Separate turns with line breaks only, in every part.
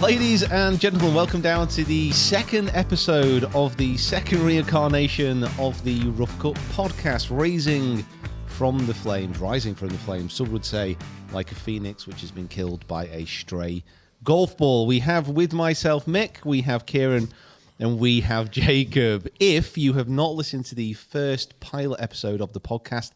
Ladies and gentlemen, welcome down to the second episode of the second reincarnation of the Rough Cut podcast, rising from the flames, some would say, like a phoenix which has been killed by a stray golf ball. We have with myself Mick, we have Kieran, and we have Jacob. If you have not listened to the first pilot episode of the podcast,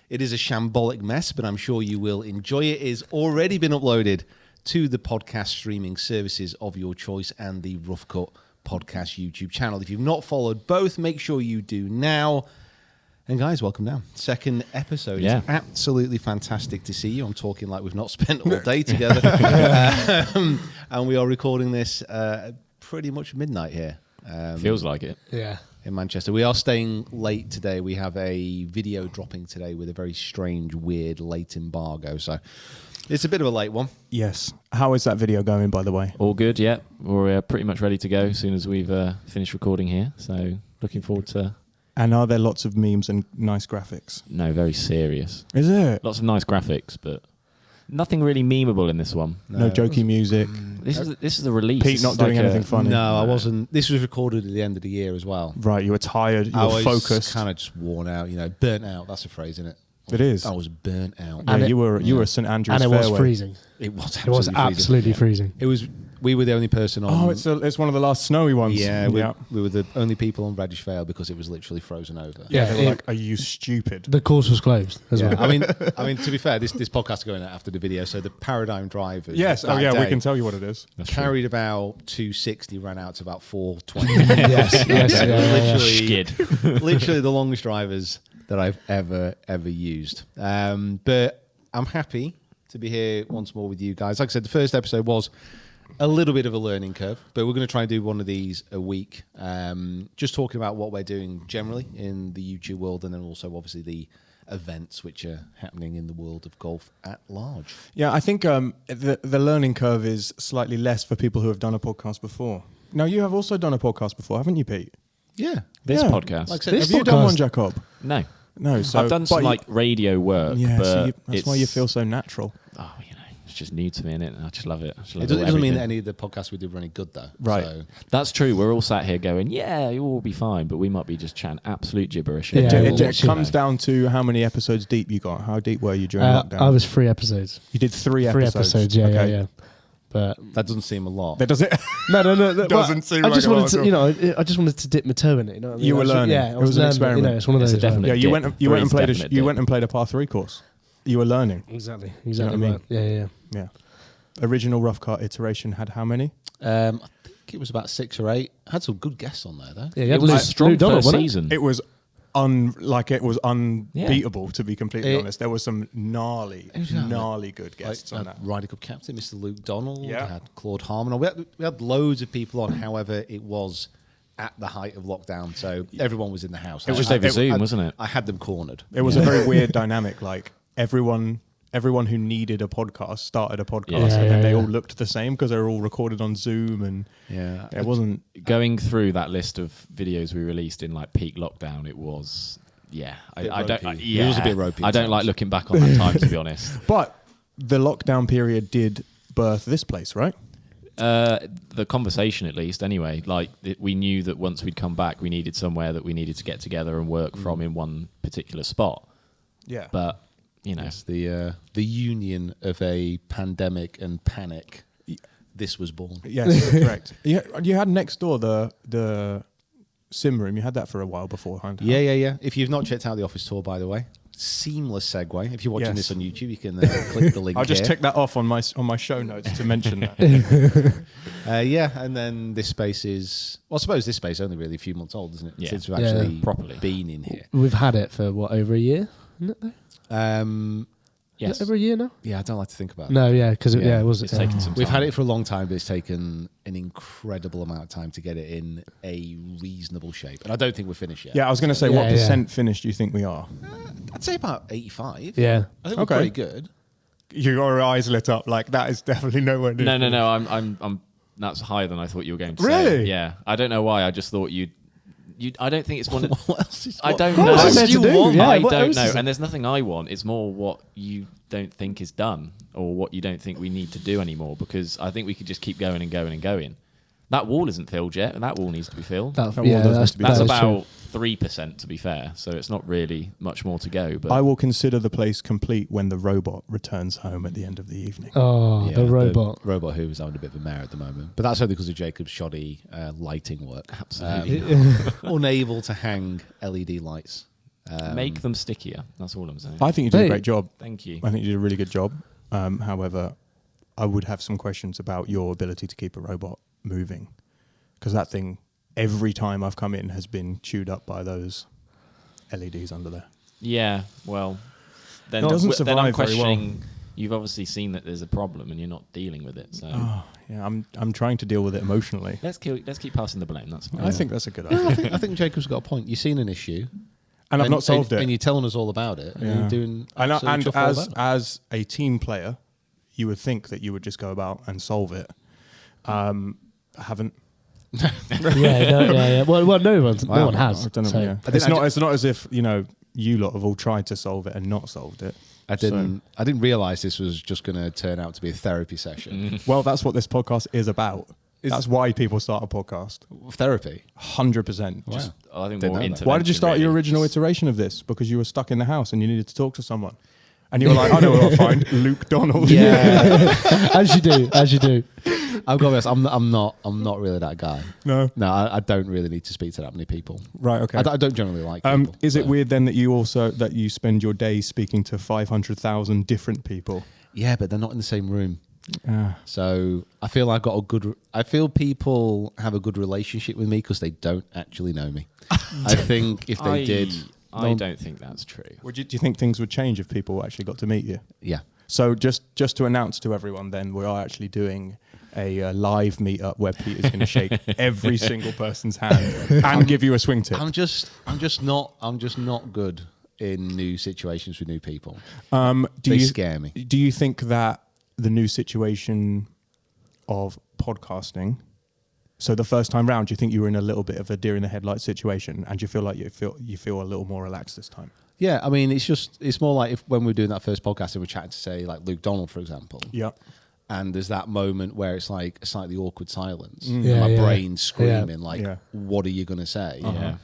it is a shambolic mess, but I'm sure you will enjoy it. It has already been uploaded to the podcast streaming services of your choice and the Rough Cut podcast YouTube channel. If you've not followed both, make sure you do now. And guys, welcome down. Second episode.
Yeah.
It's absolutely fantastic to see you. I'm talking like we've not spent all day together. And we are recording this pretty much midnight here.
Feels like it.
Yeah.
In Manchester. We are staying late today. We have a video dropping today with a very strange, weird, late embargo. So it's a bit of a late one.
Yes. How is that video going, by the way?
All good, yeah. We're pretty much ready to go as soon as we've finished recording here. So looking forward to...
And are there lots of memes and nice graphics?
No, very serious.
Is it?
Lots of nice graphics, but nothing really memeable in this one.
No jokey music.
This is the release.
Pete not doing anything funny.
No, I wasn't. This was recorded at the end of the year as well.
Right, you were tired, you were focused.
Kind of just worn out, burnt out. That's a phrase, isn't it?
It is.
I was burnt out.
Yeah, you were St Andrew's
And it
fairway.
was freezing.
It was
It was absolutely freezing.
It was. We were the only person on.
Oh, it's one of the last snowy ones.
Yeah, we were the only people on Radish Vale because it was literally frozen over.
Yeah, they were like, "Are you stupid?"
The course was closed as well.
I mean, to be fair, this podcast is going out after the video, so the Paradigm Drivers.
Yes. Oh,
that
yeah. We
day
can tell you what it is.
carried about 260, ran out to about 420. Literally the longest drivers that I've ever used. But I'm happy to be here once more with you guys. Like I said, the first episode was a little bit of a learning curve, but we're going to try and do one of these a week. Just talking about what we're doing generally in the YouTube world, and then also obviously the events which are happening in the world of golf at large.
Yeah, I think the learning curve is slightly less for people who have done a podcast before. Now, you have also done a podcast before, haven't you, Pete?
Yeah.
This
Yeah.
podcast.
Like I said,
Have you done one, Jacob?
No.
No. So
I've done some radio work,
Yeah,
but
so that's why you feel so natural.
Oh, it's just new to me, innit? I just love it.
It doesn't mean that any of the podcasts we do are any good, though.
Right.
So.
That's true. We're all sat here going, yeah, you will all be fine, but we might be just chatting absolute gibberish.
Yeah,
It comes down to how many episodes deep you got. How deep were you during lockdown?
I was 3 episodes.
You did 3
3
episodes.
episodes, yeah,
Okay.
yeah. But
That doesn't seem a lot.
That does it.
no.
Doesn't seem
I
like
just
a lot
wanted
at all.
to, I just wanted to dip my toe in it. You know what I mean?
You were learning.
Yeah,
It was an
learning,
experiment.
it's one of
It's
those.
a definite
Yeah, you
dip.
went and played
Definite
you
dip.
went and played a par 3 course. You were learning.
Exactly.
You know what I mean?
Right. Yeah.
Yeah. Original rough cut iteration had how many?
I think it was about 6 or 8. I had some good guests on there, though.
Yeah, you
It
had
was
Lou-
a strong
Lou Donald,
first
wasn't it?
season.
It was unbeatable, to be completely honest. There was some gnarly good guests on that.
Ryder Cup captain, Mr. Luke Donald.
Yeah.
We had Claude Harmon. We had loads of people on. However, it was at the height of lockdown, so everyone was in the house.
It was over Zoom, wasn't it?
I had them cornered.
It was a very weird dynamic. Like everyone who needed a podcast started a podcast, and then they all looked the same because they were all recorded on Zoom, and it wasn't
Going through that list of videos we released in like peak lockdown. It was
It
was
a bit ropey
I
at
don't
times.
like looking back on that time, to be honest.
But the lockdown period did birth this place, right?
The conversation, at least, anyway. Like we knew that once we'd come back, we needed somewhere that we needed to get together and work from in one particular spot.
Yeah.
But
Yes, the union of a pandemic and panic. This was born.
Yes, correct. You had next door the sim room. You had that for a while beforehand.
Yeah. If you've not checked out the office tour, by the way, seamless segue. If you're watching this on YouTube, you can click the link.
I'll just
here.
tick that off on my show notes to mention that.
And then this space is. Well, I suppose this space is only really a few months old, isn't it?
Yeah.
Since we've actually
properly
been in here.
We've had it for over a year, isn't it? Though?
Yes.
Is it over a year now?
Yeah, I don't like to think about it.
No, yeah, because it was.
It's taken some time.
We've had it for a long time, but it's taken an incredible amount of time to get it in a reasonable shape. And I don't think we're finished yet.
Yeah, I was going to say,
Yeah,
what
yeah.
percent finished do you think we are?
I'd say about 85.
Yeah.
I think we're pretty good.
Your eyes lit up like that is definitely nowhere near.
No. I'm that's higher than I thought you were going to say.
Really?
Yeah. I don't know why. I just thought you'd I don't think it's one.
What else is?
I don't
What
know.
else is there to do? Yeah,
I
what
don't
else
know,
is there?
and there's nothing I want. It's more what you don't think is done, or what you don't think we need to do anymore. Because I think we could just keep going and going and going. That wall isn't filled yet, and that wall needs to be filled.
That
wall does need to be
That's
filled.
about 3%, to be fair. So it's not really much more to go. But
I will consider the place complete when the robot returns home at the end of the evening.
Oh, the robot.
The robot who is having a bit of a mare at the moment. But that's only because of Jacob's shoddy lighting work.
Absolutely.
Unable to hang LED lights.
make them stickier. That's all I'm saying.
I think you did a great job.
Thank you.
I think you did a really good job. However, I would have some questions about your ability to keep a robot moving, because that thing, every time I've come in, has been chewed up by those LEDs under there.
Yeah, well, then,
It doesn't
then I'm
survive very well.
questioning. You've obviously seen that there's a problem and you're not dealing with it. So
Yeah, I'm trying to deal with it emotionally.
let's keep passing the blame. That's fine.
I think that's a good
I
idea.
think Jacob's got a point. You've seen an issue,
And I've not solved it.
and you're telling us all about it. And
Yeah.
you're doing
And
absolutely chuff all about it.
as a team player, you would think that you would just go about and solve it. I haven't.
Yeah. Well, no one has.
I don't know.
so-
Yeah. It's not as if you lot have all tried to solve it and not solved it.
I didn't realize this was just going to turn out to be a therapy session.
Well, that's what this podcast is about. That's why people start a podcast.
Therapy.
100%.
Wow.
I think
Didn't
more
know that.
intervention.
Why did you start your
really.
original iteration of this? Because you were stuck in the house and you needed to talk to someone. And you were like, I know where I'll find Luke Donald.
Yeah.
as you do.
I've got to be honest, I'm not really that guy.
No.
No, I don't really need to speak to that many people.
Right, okay.
I don't generally like people.
Is it
so.
weird then that you spend your day speaking to 500,000 different people?
Yeah, but they're not in the same room.
Ah.
So I feel I feel people have a good relationship with me because they don't actually know me. I think if they did,
I don't think that's true.
Do you think things would change if people actually got to meet you?
yeah.
So just to announce to everyone, then we are actually doing a live meetup where Peter's going to shake every single person's hand and give you a swing tip.
I'm just not good in new situations with new people.
They
scare me.
Do you think that the new situation of podcasting? So the first time round, do you think you were in a little bit of a deer in the headlights situation, and do you feel like you feel a little more relaxed this time?
Yeah, I mean, it's more like when we were doing that first podcast and we're chatting to, say, like Luke Donald, for example.
Yeah.
And there's that moment where it's like a slightly awkward silence.
Yeah,
and my
yeah.
brain's screaming, like,
Yeah.
what are you going to say?
Yeah.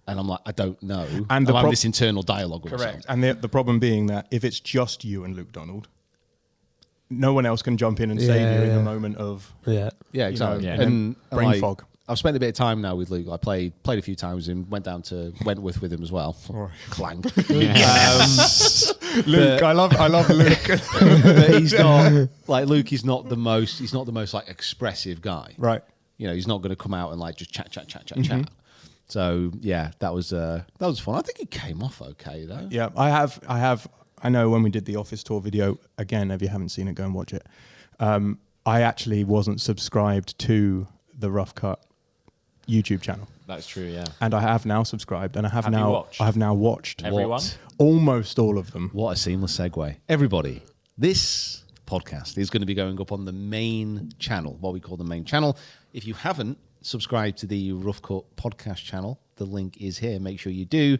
And I'm like, I don't know.
And
I'm
the
having this internal dialogue with
Correct.
myself.
And the problem being that if it's just you and Luke Donald, no one else can jump in and save you in the moment of
Yeah.
Yeah,
you
exactly.
know,
And
brain
like,
fog.
I've spent a bit of time now with Luke. I played a few times and went down to Wentworth with him as well. Clang.
Luke. I love Luke.
But he's not like Luke. He's not the most like expressive guy.
Right.
You know, he's not going to come out and like just chat. So yeah, that was fun. I think it came off okay though.
Yeah, I know when we did the office tour video, again, if you haven't seen it, go and watch it. I actually wasn't subscribed to the Rough Cut YouTube channel.
That's true. Yeah.
And I have now subscribed, and I have now watched
Everyone?
almost all of them.
What a seamless segue. Everybody, this podcast is going to be going up on the main channel, what we call the main channel. If you haven't subscribed to the Rough Cut podcast channel, the link is here. Make sure you do.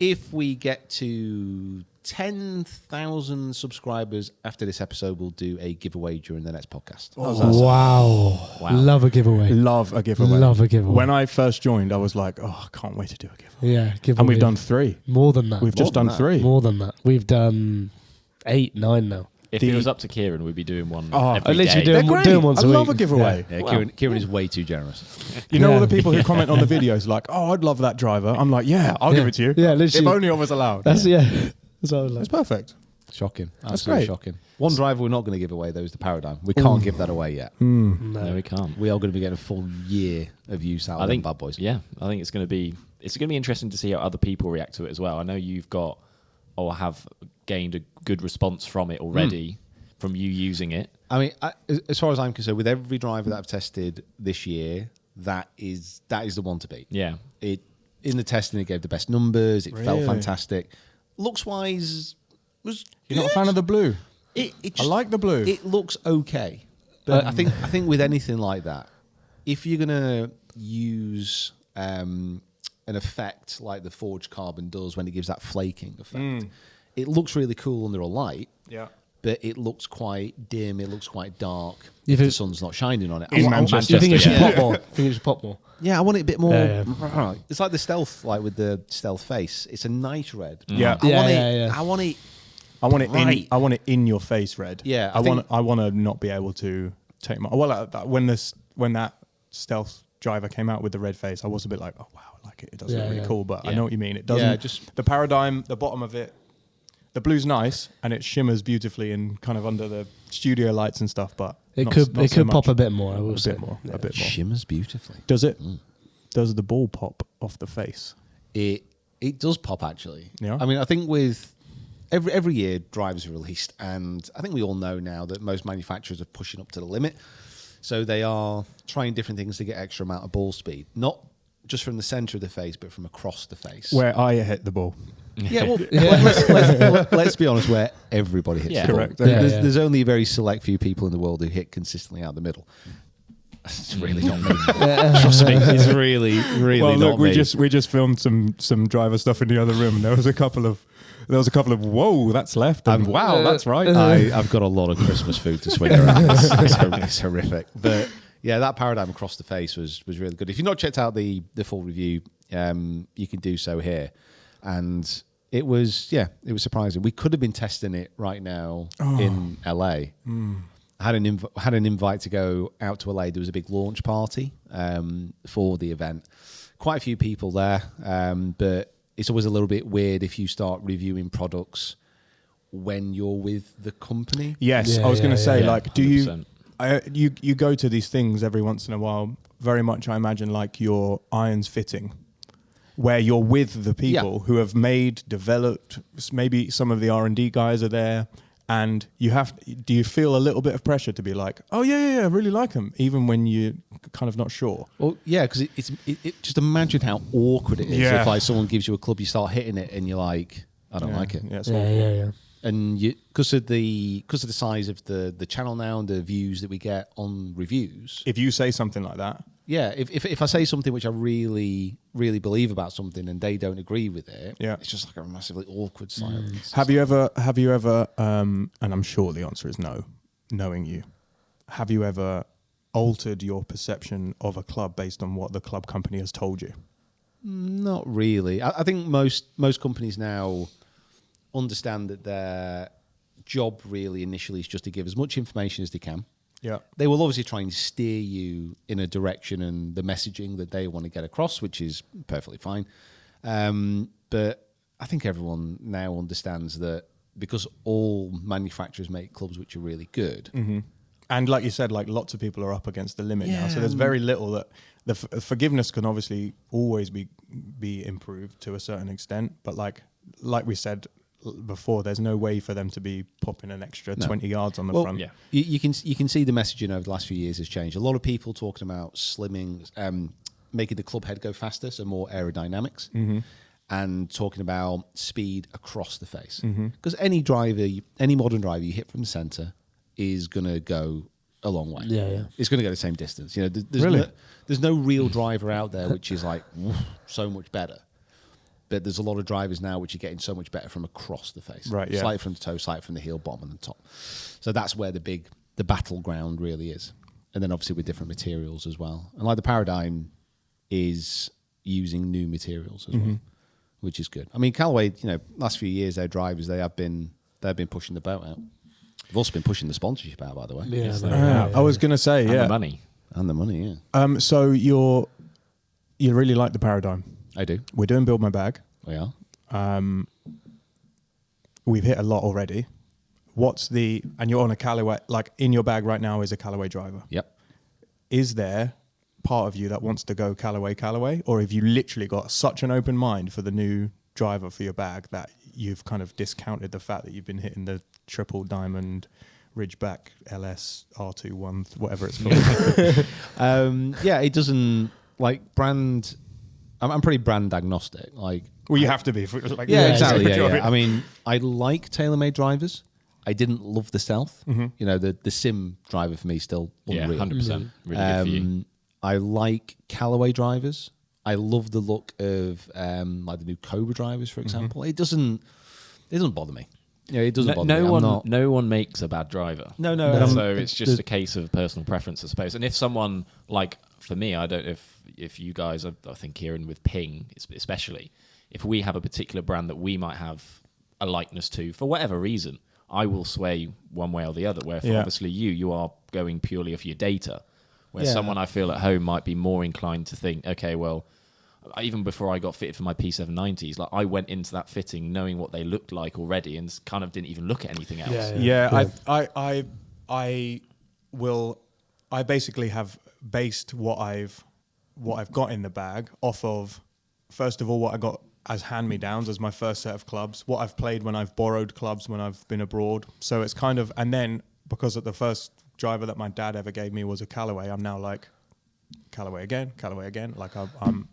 If we get to 10,000 subscribers after this episode, we'll do a giveaway during the next podcast.
Wow. Love a giveaway.
Love a giveaway.
Love a giveaway.
When I first joined, I was like, I can't wait to do a giveaway.
Yeah, giveaway.
And we've done 3.
more than that.
We've just done 3.
more than that. We've done 8, 9 now.
If it was up to Kieran, we'd be doing one
I
every
literally
day.
doing once
I
a
love
week.
a giveaway.
Yeah,
Wow.
Kieran is way too generous.
You know all the
Yeah.
people who comment on the videos like, I'd love that driver. I'm like, I'll give it to you.
Yeah, literally.
If only I was allowed.
That's That's what I was like.
It's perfect.
Shocking.
That's
Absolutely
great.
shocking. One driver we're not going to give away, though, is the Paradigm. We can't give that away yet.
No, we can't.
We are going to be getting a full year of use out of them bad boys.
Yeah, I think it's going to be interesting to see how other people react to it as well. I know you've got or have gained a good response from it already, from you using it.
I mean, as far as I'm concerned, with every driver that I've tested this year, that is the one to beat.
Yeah.
In the testing, it gave the best numbers. It felt
Really?
fantastic. Looks wise, was
You're not a fan of the blue?
It
I
just,
like the blue.
It looks okay, but I think with anything like that, if you're gonna use an effect like the forged carbon does when it gives that flaking effect. It looks really cool under a light, but it looks quite dim. It looks quite dark if the sun's not shining on it.
In Manchester,
You think it should
yeah.
pop more? Think it should pop more?
Yeah, I want it a bit more.
Yeah,
It's like the stealth, like with the stealth face. It's a nice red.
Yeah.
I want it.
Yeah.
I want it.
I want it
Right.
I want it in your face red.
Yeah,
I want to not be able to take my. Well, when that stealth driver came out with the red face, I was a bit like, oh wow, I like it. It does look really cool. But I know what you mean. It doesn't.
Yeah, just
the paradigm, the bottom of it. The blue's nice and it shimmers beautifully and kind of under the studio lights and stuff, but
It could pop a bit more. I will
a
say.
bit more. A bit more.
shimmers beautifully.
Does it? Does the ball pop off the face?
It does pop actually.
Yeah.
I mean, I think with every year drivers are released, and I think we all know now that most manufacturers are pushing up to the limit. So they are trying different things to get extra amount of ball speed, not just from the center of the face, but from across the face.
Where I hit the ball.
Yeah, well, let's be honest, where everybody hits the ball.
Correct.
There's only a very select few people in the world who hit consistently out the middle. It's really not me. Trust me, it's really, really
Well,
not
look,
me.
we just filmed some driver stuff in the other room, and there was a couple of whoa, that's left, and wow, that's right.
I've got a lot of Christmas food to swing around. It's horrific. But yeah, that paradigm across the face was really good. If you've not checked out the full review, you can do so here. And it was surprising. We could have been testing it right now in LA. I had an invite to go out to LA. There was a big launch party for the event. Quite a few people there, but it's always a little bit weird if you start reviewing products when you're with the company.
Yes, I was going to say, like, do you
100%.
you go to these things every once in a while? Very much, I imagine, like your irons fitting, where you're with the people who have developed. Maybe some of the R&D guys are there, and do you feel a little bit of pressure to be like, oh yeah, I really like them, even when you're kind of not sure?
Well, yeah, because it just imagine how awkward it is if like someone gives you a club, you start hitting it, and you're like, I don't like it.
Yeah, it's
Yeah.
And because of the size of the channel now and the views that we get on reviews,
If you say something like that,
if I say something which I really really believe about something and they don't agree with it, it's just like a massively awkward silence.
Have you ever, and I'm sure the answer is no, knowing you, have you ever altered your perception of a club based on what the club company has told you?
Not really. I think most companies now understand that their job really initially is just to give as much information as they can.
Yeah.
They will obviously try and steer you in a direction and the messaging that they want to get across, which is perfectly fine. But I think everyone now understands that because all manufacturers make clubs which are really good.
Mm-hmm. And like you said, like lots of people are up against the limit now. So there's very little that the forgiveness can obviously always be improved to a certain extent. But like we said before, there's no way for them to be popping an extra 20 yards on the front.
Yeah.
You can see the messaging over the last few years has changed. A lot of people talking about slimming, making the club head go faster, so more aerodynamics, and talking about speed across the face. Because any modern driver you hit from the center is going to go a long way.
Yeah.
It's going to go the same distance. You know, there's no real driver out there which is like so much better. But there's a lot of drivers now which are getting so much better from across the face.
Right, yeah.
Slightly from the toe, slightly from the heel, bottom and the top. So that's where the battleground really is. And then obviously with different materials as well. And like the paradigm is using new materials as well, which is good. I mean, Callaway, last few years, their drivers, they've been pushing the boat out. They've also been pushing the sponsorship out, by the way.
Yeah.
I was going to say,
And the money.
And the money, yeah.
So you really like the paradigm.
I do.
We're doing Build My Bag.
We are.
We've hit a lot already. And you're on a Callaway, like in your bag right now is a Callaway driver.
Yep.
Is there part of you that wants to go Callaway? Or have you literally got such an open mind for the new driver for your bag that you've kind of discounted the fact that you've been hitting the triple diamond Ridgeback LS R21, whatever it's called?
Yeah, it doesn't, like, brand... I'm pretty brand agnostic. Like,
Well, you have to be.
Exactly. Yeah. I mean, I like TaylorMade drivers. I didn't love the Stealth. The Sim driver for me is still unreal.
Yeah, 100%. Really good for you.
I like Callaway drivers. I love the look of like the new Cobra drivers, for example. It doesn't bother me. Yeah, it doesn't bother me.
No one makes a bad driver.
No.
So it's just a case of personal preference, I suppose. And if someone, like for me, I don't know if you guys, I think Kieran with Ping especially, if we have a particular brand that we might have a likeness to for whatever reason, I will sway one way or the other. Where for obviously you are going purely off your data. Where someone I feel at home might be more inclined to think, okay, well, even before I got fitted for my P790s, like I went into that fitting knowing what they looked like already and kind of didn't even look at anything else.
I basically have based what I've got in the bag off of, first of all, what I got as hand-me-downs as my first set of clubs, what I've played when I've borrowed clubs when I've been abroad. So it's kind of, and then because of the first driver that my dad ever gave me was a Callaway, I'm now like, Callaway again. Like I'm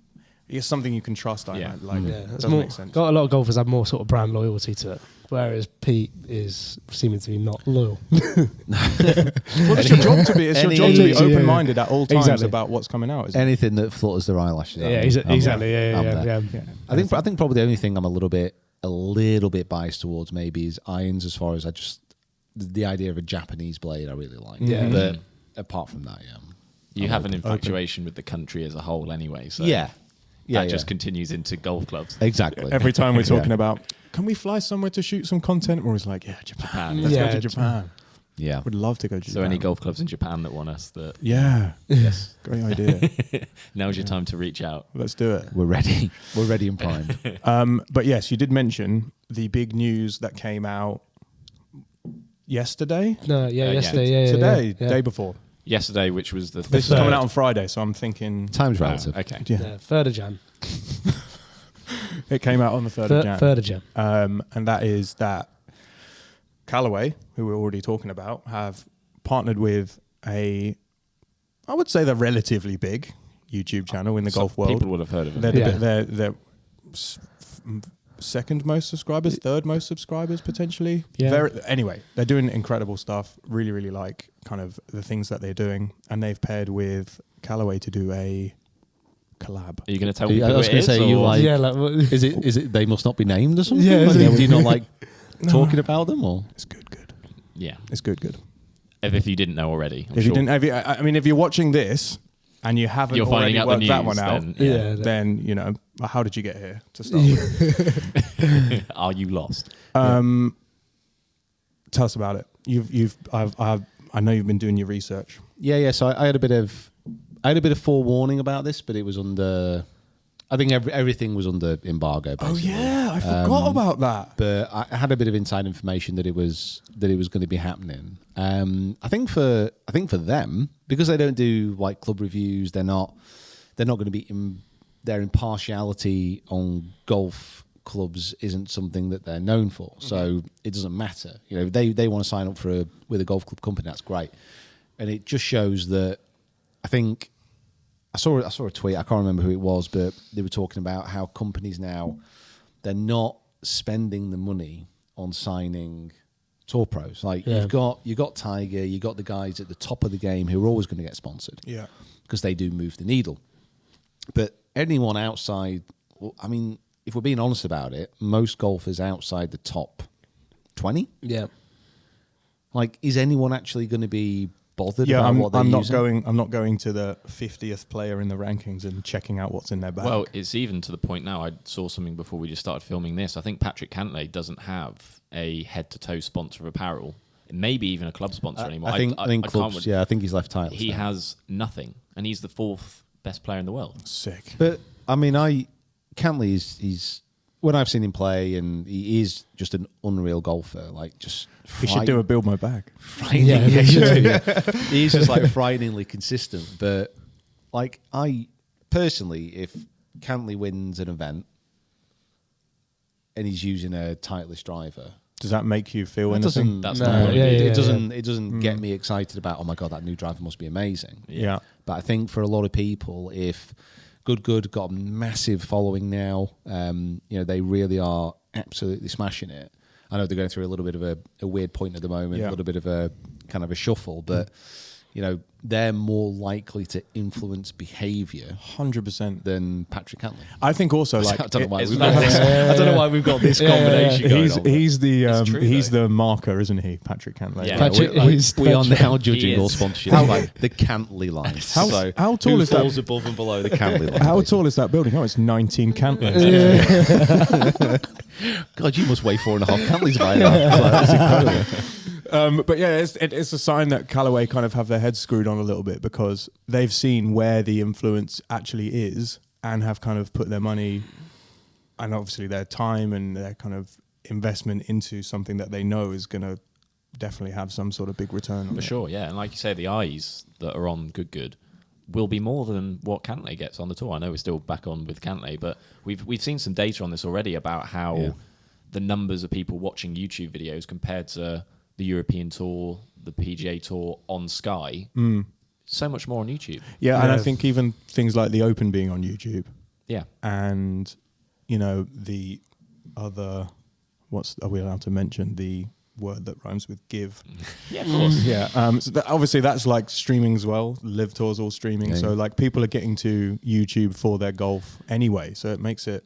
it's something you can trust. Doesn't make sense.
Got a lot of golfers have more sort of brand loyalty to it, whereas Pete is seeming to be not loyal.
Well, it's your job to be. It's your job to be open-minded at all times about what's coming out. Isn't
Anything that flutters their eyelashes.
Exactly.
Yeah. I think probably the only thing I'm a little bit biased towards maybe is irons, as far as the idea of a Japanese blade I really like.
Yeah.
But apart from that,
You have an infatuation with the country as a whole anyway. So that just continues into golf clubs.
Exactly.
Every time we're talking about, can we fly somewhere to shoot some content? We're always like, Japan. Let's go to Japan.
Yeah.
Would love to go to Japan.
So any golf clubs in Japan that want us?
Yes. Great idea.
Now's your time to reach out.
Let's do it.
We're ready. We're ready and primed.
But yes, you did mention the big news that came out yesterday.
Yesterday.
Today, day before.
Yesterday, which was the
This is coming out on Friday, so I'm thinking
time's relative.
Okay.
Yeah, 3rd of Jan.
It came out on the 3rd of Jan.
3rd of Jan.
And that is that Callaway, who we're already talking about, have partnered with I would say they're relatively big YouTube channel in the golf world.
People would have heard of it.
They're second most subscribers, third most subscribers potentially.
Yeah.
Anyway, they're doing incredible stuff. Really, really like kind of the things that they're doing, and they've paired with Callaway to do a collab.
Are you going to tell me?
I was going to say, you like?
Yeah, like
Is it? They must not be named or something.
Yeah,
do you not like talking about them or?
It's good.
Yeah,
it's good.
If you didn't know already,
if you're watching this and you haven't already worked that one out, then how did you get here to start with?
Are you lost?
Tell us about it. I know you've been doing your research.
Yeah. So I had a bit of forewarning about this, but it was under. I think everything was under embargo. Basically.
Oh yeah, I forgot about that.
But I had a bit of inside information that it was going to be happening. I think for them, because they don't do like club reviews, they're not going to be their impartiality on golf clubs isn't something that they're known for. So it doesn't matter. They want to sign up with a golf club company. That's great, and it just shows that I think. I saw a tweet. I can't remember who it was, but they were talking about how companies now they're not spending the money on signing tour pros. Like you've got Tiger, you got the guys at the top of the game who are always going to get sponsored.
Yeah,
because they do move the needle. But anyone outside, I mean, if we're being honest about it, most golfers outside the top 20.
Yeah,
like is anyone actually going to be bothered about what they're using?
I'm not going to the 50th player in the rankings and checking out what's in their bag.
Well, it's even to the point now. I saw something before we just started filming this. I think Patrick Cantlay doesn't have a head-to-toe sponsor of apparel, maybe even a club sponsor anymore.
I think clubs. I think he's left titles.
He has nothing, and he's the 4th best player in the world.
Sick.
But I mean, Cantlay is when I've seen him play, and he is just an unreal golfer. Like just
he should do a build my bag.
He's just like frighteningly consistent. But like I personally, if Cantlay wins an event and he's using a Titleist driver,
does that make you feel anything?
It doesn't get me excited about. Oh my god, that new driver must be amazing.
Yeah,
but I think for a lot of people, if Good got a massive following now. They really are absolutely smashing it. I know they're going through a little bit of a weird point at the moment, a little bit of a kind of a shuffle, but they're more likely to influence behaviour
100%.
than Patrick Cantlay.
I think also like
I don't know why
it's
we've got this. I don't know why we've got this combination going on.
he's
true,
the marker, isn't he, Patrick Cantlay?
Yeah.
Patrick,
We are now
He
judging all
is.
sponsorships by the Cantlay line.
How tall
who
is that?
falls above and below the Cantlay line?
How tall is that building? Oh, it's 19 Cantlays.
God, you must weigh 4.5 Cantlays by now. That's incredible.
But yeah, it's a sign that Callaway kind of have their heads screwed on a little bit because they've seen where the influence actually is and have kind of put their money and obviously their time and their kind of investment into something that they know is going to definitely have some sort of big return on
For
it.
sure, yeah. And like you say, the eyes that are on Good will be more than what Cantlay gets on the tour. I know we're still back on with Cantlay, but we've seen some data on this already about how the numbers of people watching YouTube videos compared to the European Tour, the PGA Tour on Sky, so much more on YouTube.
Yeah, and I think even things like the Open being on YouTube
Yeah.
and, the other, are we allowed to mention the word that rhymes with give?
Yeah, of course.
Yeah, so obviously that's like streaming as well. Live Tour's all streaming,
Yeah.
so like people are getting to YouTube for their golf anyway. So it makes it.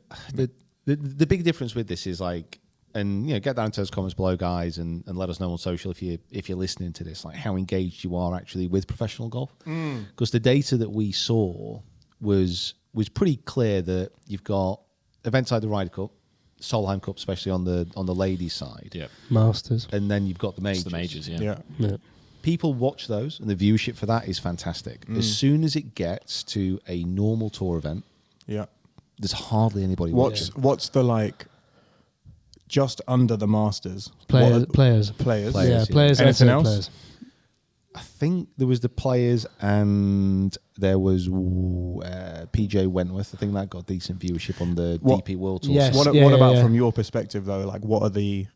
The big difference with this is like, and get down to those comments below, guys, and let us know on social if you're listening to this, like how engaged you are actually with professional golf. Because the data that we saw was pretty clear that you've got events like the Ryder Cup, Solheim Cup, especially on the ladies' side,
Yeah.
Masters.
and then you've got the majors.
It's the majors, yeah.
Yeah,
Yeah.
People watch those, and the viewership for that is fantastic. As soon as it gets to a normal tour event,
yeah.
there's hardly anybody watching.
What's the like? Just under the Masters,
Players.
Players,
Yeah,
yeah.
players.
Anything
excellent
else?
Players.
I think there was the Players and there was PJ Wentworth. I think that got decent viewership on the
What-
DP World Tour.
Yes.
side.
What about
yeah.
from your perspective though? Like, what are the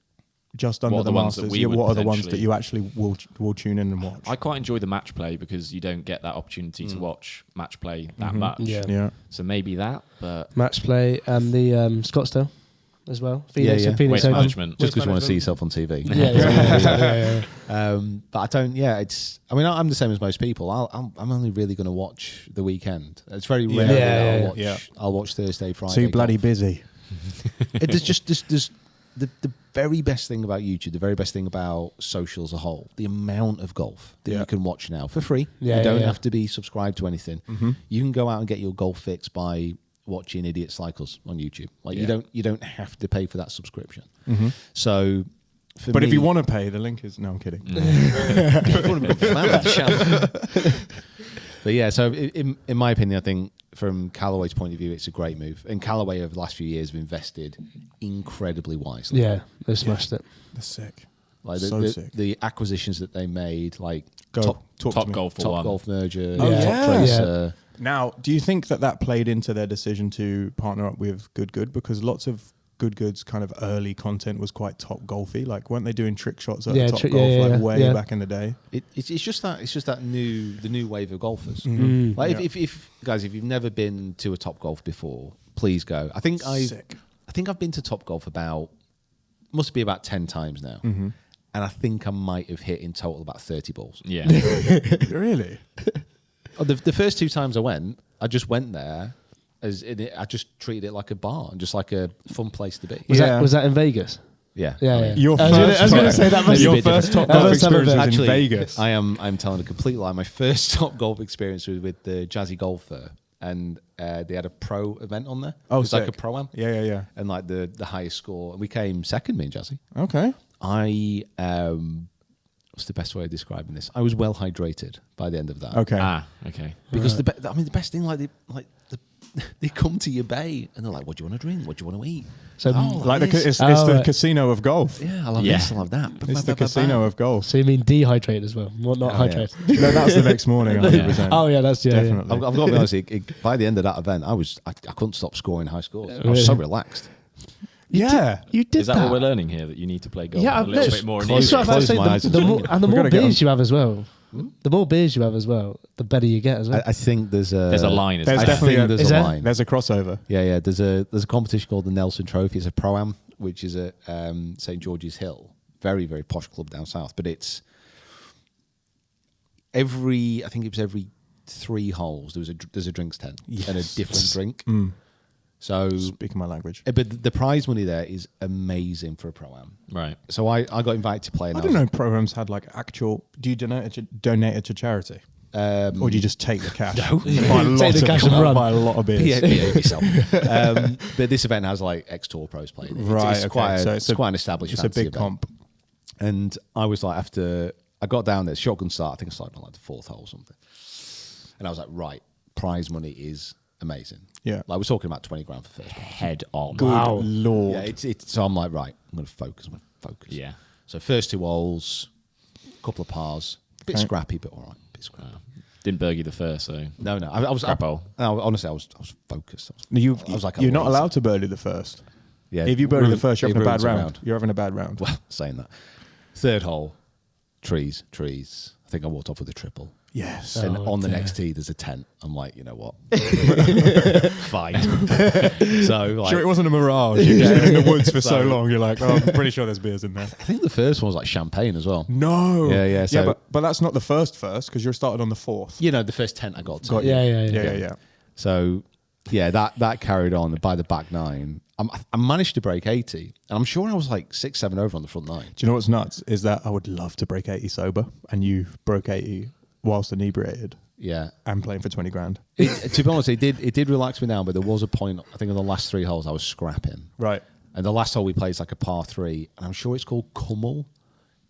just under
What are
the
the ones that
Masters?
we
Yeah,
would
what are the ones that
potentially-
you actually will tune in and watch?
I quite enjoy the match play because you don't get that opportunity to watch match play that much.
Yeah.
Yeah,
So maybe that, but
Match play and the Scottsdale as well. Phoenix
yeah.
and Phoenix
Waste
Open.
management.
Just because you want to see
Waste
yourself on TV.
Yeah.
But I don't. Yeah, I'm the same as most people. I'm only really going to watch the weekend. It's very rare that I'll watch.
Yeah.
I'll watch Thursday, Friday.
too bloody
golf.
busy.
There's just the very best thing about YouTube, the very best thing about social as a whole, the amount of golf that you can watch now for free.
Yeah,
you don't
yeah.
have to be subscribed to anything. You can go out and get your golf fix by watching idiots like us on YouTube. Like you don't have to pay for that subscription. So, for
But
me,
if you want to pay, the link is. No, I'm kidding.
But yeah, so in my opinion, I think from Callaway's point of view, it's a great move. And Callaway over the last few years have invested incredibly wisely.
Yeah, they smashed it.
That's sick.
Like
So sick.
the acquisitions that they made, like
Talk to
Top
me.
Golf for
Top
one.
Golf merger,
Oh,
Top
yeah.
Tracer.
Now, do you think that played into their decision to partner up with Good? Because lots of Good's kind of early content was quite Top Golfy. Like, weren't they doing trick shots at Top Golf way back in the day?
It's just that the new wave of golfers.
Mm.
Like
Yeah.
if guys, if you've never been to a Top Golf before, please go. I think
Sick.
I've been to Top Golf must be about 10 times now. And I think I might have hit in total about 30 balls.
yeah.
Really?
The first 2 times I just went there I just treated it like a bar and just like a fun place to be.
Was that in Vegas?
Yeah.
Yeah.
Your
I was going to say that must
Your
be
first
different.
Top
That
Golf
must have a
experience
bit-
was in
Actually,
Vegas.
I'm telling a complete lie. My first Top Golf experience was with the Jazzy Golfer, and they had a pro event on there.
Oh,
it was like a
sick.
pro-am.
Yeah.
And like the highest score. And we came second, me and Jazzy.
Okay.
What's the best way of describing this? I was well hydrated by the end of that.
Okay.
Okay.
Because the best thing, they come to your bay and they're like, "What do you want to drink? What do you want to eat?"
So,
Like
this.
it's
Oh,
the
right.
casino of golf.
Yeah, I love
Yeah.
this, I love that.
It's the casino of golf.
so you mean dehydrated as well, not
Oh, yeah.
hydrated?
No, that's the next morning. 100%.
Oh yeah, that's
Definitely.
I've got to be honest. By the end of that event, I couldn't stop scoring high scores. I was so relaxed.
Yeah.
You did
Is that what we're learning here? That you need to play golf
Yeah,
a little
let's-
bit more
close-
It's what I was
close
about
my
to say,
eyes
the
and
more,
drink
and the
We've
more
gotta get
beers you have as well, the more beers you have as well, the better you get as well.
I think there's a
line.
There's
I
definitely
think
a-
there's
Is
a
there?
line.
There's a crossover.
Yeah. There's a competition called the Nelson Trophy. It's a pro-am, which is at St George's Hill, very very posh club down south. But it's I think it was every 3 holes there's a drinks tent and a different drink. So
Speaking my language.
but the prize money there is amazing for a pro-am.
Right.
So I got invited to play. And
I didn't know programs had like actual. Do you donate it to charity, or do you just take the cash? No,
Take the cash and run.
buy a lot of beers.
behave yourself. But this event has like ex-tour pros playing.
Right,
It's
okay.
quite
So
it's quite an established.
It's a
fancy
big
event.
comp.
And I was like, after I got down there, shotgun start. I think I started on like the 4th hole or something. And I was like, right, prize money is amazing.
Yeah.
Like we're talking about 20 grand for first prize.
Head on.
Good
Wow.
lord.
Yeah, it's so I'm like, right, I'm gonna focus.
Yeah.
So first 2 holes, couple of pars, a bit
Okay.
scrappy, but all right, bit scrappy.
Didn't bogey the first, so
No, I was
Crap hole.
No, honestly, I was focused.
I
was like,
you're not
amazing.
allowed to birdie the first.
Yeah,
If you birdie the
ruin-
first, you're
it
having a bad
ruins a
round. You're having a bad round.
Well, saying that. 3rd hole, trees. I think I walked off with a triple.
Yes.
And
Oh,
on the
dear.
next tee, there's a tent. I'm like, you know what? Fine. So, like,
Sure, it wasn't a mirage. You've just been in the woods for so long. You're like, oh, I'm pretty sure there's beers in there.
I think the first one was like champagne as well.
No.
Yeah, so-
but that's not the first because you're started on the 4th.
You know, the first tent I got to.
Got you.
Yeah.
So, yeah, that carried on by the back 9. I managed to break 80, and I'm sure I was like 6-7 over on the front 9.
Do you know what's nuts? Is that I would love to break 80 sober, and you broke 80 whilst inebriated
Yeah.
and playing for 20 grand.
To be honest, it did relax me down, but there was a point, I think in the last 3 holes, I was scrapping.
Right.
And the last hole we played is like a par 3, and I'm sure it's called Kummel.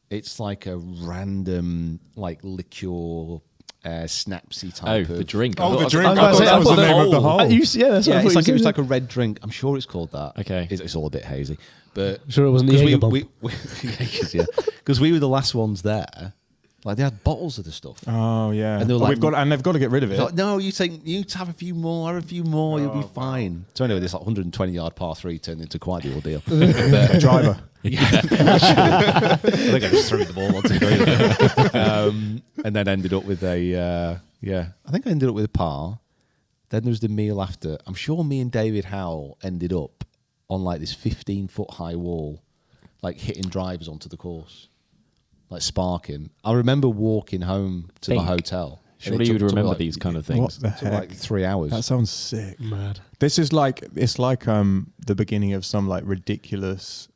It's like a random, like liqueur, snapsy type of
the drink.
Oh, the
I
drink.
thought-
I thought that was the name of the
hole.
hole.
Yeah, that's what I
Yeah,
thought you
it's
said.
like a red drink. I'm sure it's called that.
Okay.
It's all a bit hazy, but
Sure it wasn't the
'cause
Jaeger bomb.
because we were the last ones there. Like they had bottles of the stuff.
Oh yeah.
And they were
Well,
like-
they've got to get rid of it.
Like, no, you have a few more, you'll be fine. So anyway, this like 120-yard par 3 turned into quite the ordeal.
A driver.
I think I just threw the ball onto the green. And then ended up with I think I ended up with a par. Then there was the meal after. I'm sure me and David Howell ended up on like this 15-foot high wall, like hitting drivers onto the course, like sparking. I remember walking home to the
Think.
hotel. and
Surely
it
you
took-
would
took,
remember
like,
these kind of
What
things.
the
took
heck?
like 3 hours.
That sounds sick.
Mad.
This is like the beginning of some like ridiculous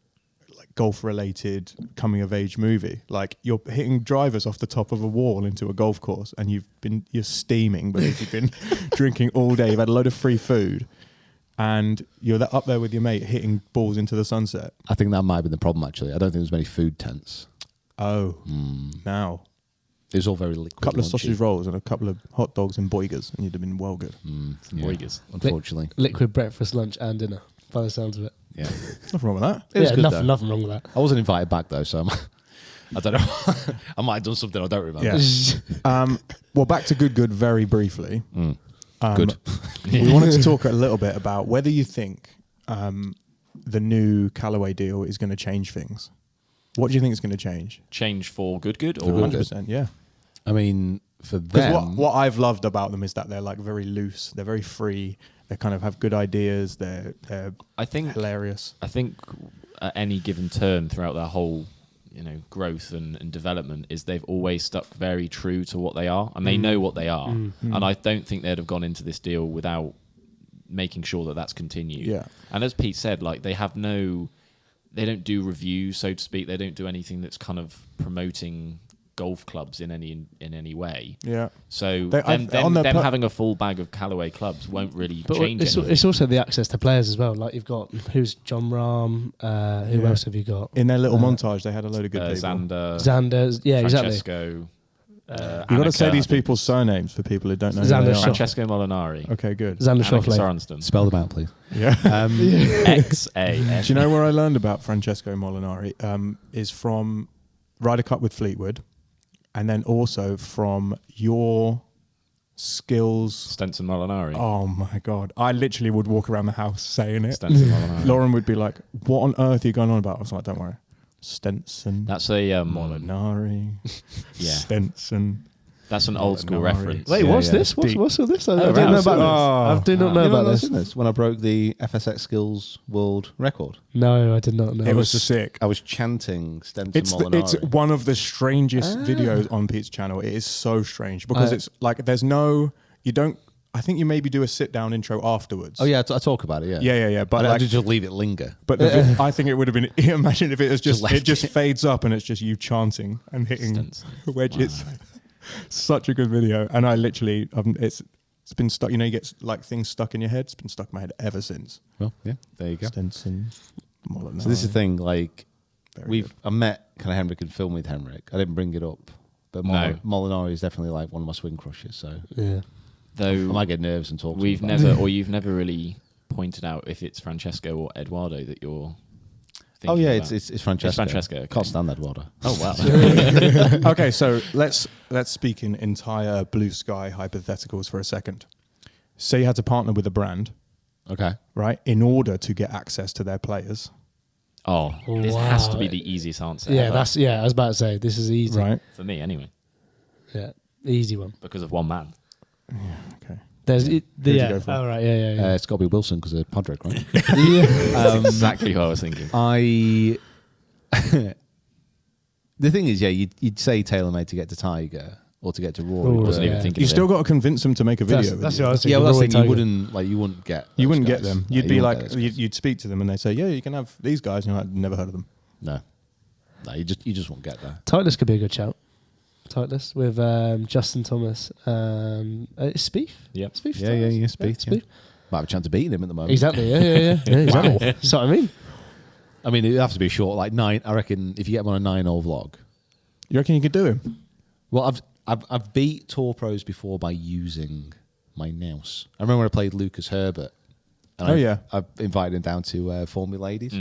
like golf related coming of age movie. Like you're hitting drivers off the top of a wall into a golf course and you're steaming because you've been drinking all day. You've had a load of free food and you're up there with your mate hitting balls into the sunset.
I think that might have been the problem actually. I don't think there's many food tents.
Oh, now
It was all very liquid.
a couple of
lunchy.
sausage rolls and a couple of hot dogs and boigers and you'd have been well good.
Yeah,
Boigers.
unfortunately.
Liquid breakfast, lunch, and dinner. By the sounds of it.
Yeah.
Nothing wrong with that.
It was good, though.
nothing wrong with that.
I wasn't invited back though, so I don't know. I might have done something I don't remember.
Yeah. Well, back to good very briefly.
Good.
We wanted to talk a little bit about whether you think the new Callaway deal is going to change things. What do you think is going to change?
Change for good or
good.
100%, yeah.
I mean, for
Because
them,
what I've loved about them is that they're like very loose. They're very free. They kind of have good ideas. They're
I think
hilarious.
I think at any given turn throughout their whole, growth and development is they've always stuck very true to what they are, and they know what they are. And I don't think they'd have gone into this deal without making sure that that's continued.
Yeah.
And as Pete said, like they don't do reviews, so to speak. They don't do anything that's kind of promoting golf clubs in any way.
Yeah.
So
They-
them
on their
having a full bag of Callaway clubs won't really
But
change
it's,
anything.
it's also the access to players as well. Like you've got who's John Rahm. Who
Yeah.
else have you got?
In their little montage, they had a load of good people.
Xander,
Xander. Yeah, exactly.
Francesco.
You've got to say
Annika,
these
I think.
people's surnames for people who don't know who
Xander
they are.
Schauffele.
Francesco Molinari.
Okay, good.
Xander
Annika
Schauffele.
Sorenston.
spell them out, please.
Yeah.
XAF.
Do you know where I learned about Francesco Molinari? Is from Ryder Cup with Fleetwood, and then also from your skills.
Stenson Molinari.
Oh my God. I literally would walk around the house saying it.
Stenson Molinari.
Lauren would be like, what on earth are you going on about? I was like, don't worry. Stenson.
That's a
Molinari.
Yeah.
Stenson.
That's an old school
Molinari.
reference.
Wait,
Yeah,
what's
yeah.
this? What's all this? I
Oh,
didn't know
right.
about
Oh.
this. I do not know
You
about
not
this.
seen this? When I broke the FSX Skills world record,
No, I did not know.
It was sick.
I was chanting Stenson
It's
Molinari.
one of the strangest videos on Pete's channel. It is so strange because it's like I think you maybe do a sit down intro afterwards.
Oh yeah, I talk about it. Yeah,
Yeah. But
But I
like,
just leave it linger.
but I think it would have been. Imagine if it was
Just
just
left
it just
it.
fades up and it's just you chanting and hitting
Stenson.
wedges. Such a good video, and I literally it's been stuck. You know, you get like things stuck in your head. It's been stuck in my head ever since.
Well, yeah, there you go.
Stenson, Molinari.
So this is the thing. Like
Very
I met kind of Henrik and filmed with Henrik. I didn't bring it up, but
No.
Molinari is definitely like one of my swing crushes. So
Yeah.
I
Though
might get nervous and talk.
you've
to him about
never really pointed out if it's Francesco or Eduardo that you're
it. Oh
thinking
yeah,
about.
it's Francesco.
It's Francesco, okay.
Can't stand that water.
Oh wow.
Okay, so let's speak in entire blue sky hypotheticals for a second. Say you had to partner with a brand,
Okay.
right, in order to get access to their players,
Oh, this has to be
Wow.
the easiest answer.
Yeah,
ever.
I was about to say this is easy.
right?
for me anyway,
Yeah, easy one.
because of one man.
Okay.
There's
Who'd you go for?
Oh right, yeah.
It's got to be Wilson because of Podrick, right?
That's exactly what I was thinking.
I. The thing is, yeah, you'd say TaylorMade to get to Tiger or to get to Rory.
Oh,
but-
Wasn't even
yeah.
thinking.
You
of
still
it.
got to convince them to make a video. with
That's
you.
what I was thinking.
Yeah, well, that's the
Rory
thing. You
Tiger.
wouldn't get.
You
those
wouldn't get
guys.
them.
No,
You'd
you
be
wouldn't
like,
get those guys.
you'd speak to them and they say, yeah, you can have these guys. And you're like, never heard of them.
No, you just won't get that.
Tightless could be a good shout. Tightless with Justin Thomas. It's Spieth.
Yep.
Spieth.
Yeah, Spieth. Yeah. Might have a chance of beating him at the moment.
Exactly. Yeah. Exactly. That's what I mean.
I mean, it'd have to be short, like 9. I reckon if you get him on a 9-hole vlog.
You reckon you could do him?
Well, I've beat tour pros before by using my nous. I remember when I played Lucas Herbert. And I invited him down to Formula Ladies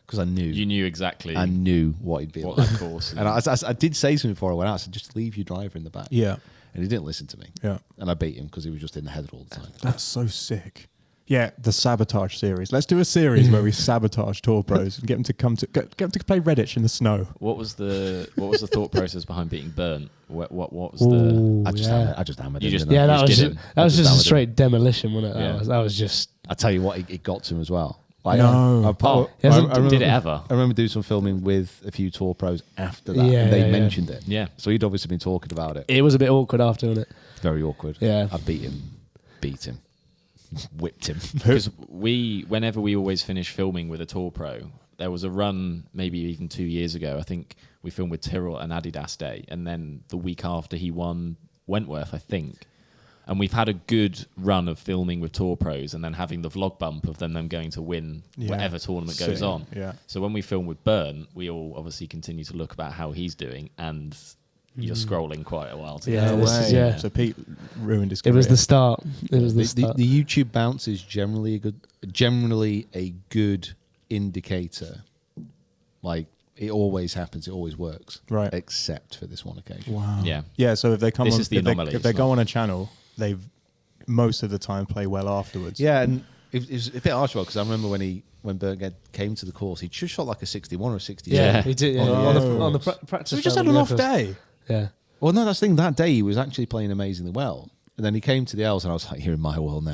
because I knew.
You knew exactly
I knew what he'd be
what
like.
that course.
And I did say something before I went out. I said, just leave your driver in the back.
Yeah.
And he didn't listen to me.
Yeah.
And I beat him because he was just in the header all the time.
That's so sick. Yeah, the sabotage series. Let's do a series where we sabotage tour pros and get them to get them to play Redditch in the snow.
What was the thought process behind beating Burnt? What was the?
Ooh,
I just hammered
You
him.
just-
didn't I?
Yeah, that
You
was
just
just,
didn't.
that was
I just
just a
hammered him.
straight demolition, wasn't it?
Yeah.
That was just.
I tell you what, it got to him as well. Like,
No.
Did it ever?
I remember doing some filming with a few tour pros after that,
Yeah,
and they
yeah.
mentioned it.
Yeah.
So he'd obviously been talking about it.
It was a bit awkward after, wasn't it?
Very awkward.
Yeah.
I beat him, whipped him.
Because whenever we always finish filming with a tour pro, there was a run maybe even 2 years ago. I think we filmed with Tyrrell and Adidas Day, and then the week after he won Wentworth, I think. And we've had a good run of filming with tour pros, and then having the vlog bump of them going to win whatever tournament goes
Sick.
on.
Yeah.
So when we film with Burn, we all obviously continue to look about how he's doing, and you're scrolling quite a while together.
Yeah, this is- yeah.
So Pete ruined his
It
career.
was the start. It was the
The
start.
YouTube bounce is generally a good indicator. Like it always happens, it always works,
Right.
Except for this one occasion.
Wow.
Yeah.
Yeah, so if they come
This
on,
is the anomaly,
if they
it's
go
not-
on a channel, they most of the time play well afterwards.
Yeah, and it was a bit harsh because I remember when Berg came to the course, he just shot like a 61 or a 62.
Yeah.
he did. Yeah.
Oh.
On the practice.
So he just had
round,
an off
yeah,
day.
Yeah.
Well, no, that's the thing. That day he was actually playing amazingly well. And then he came to the L's, and I was like, "You're in my world now."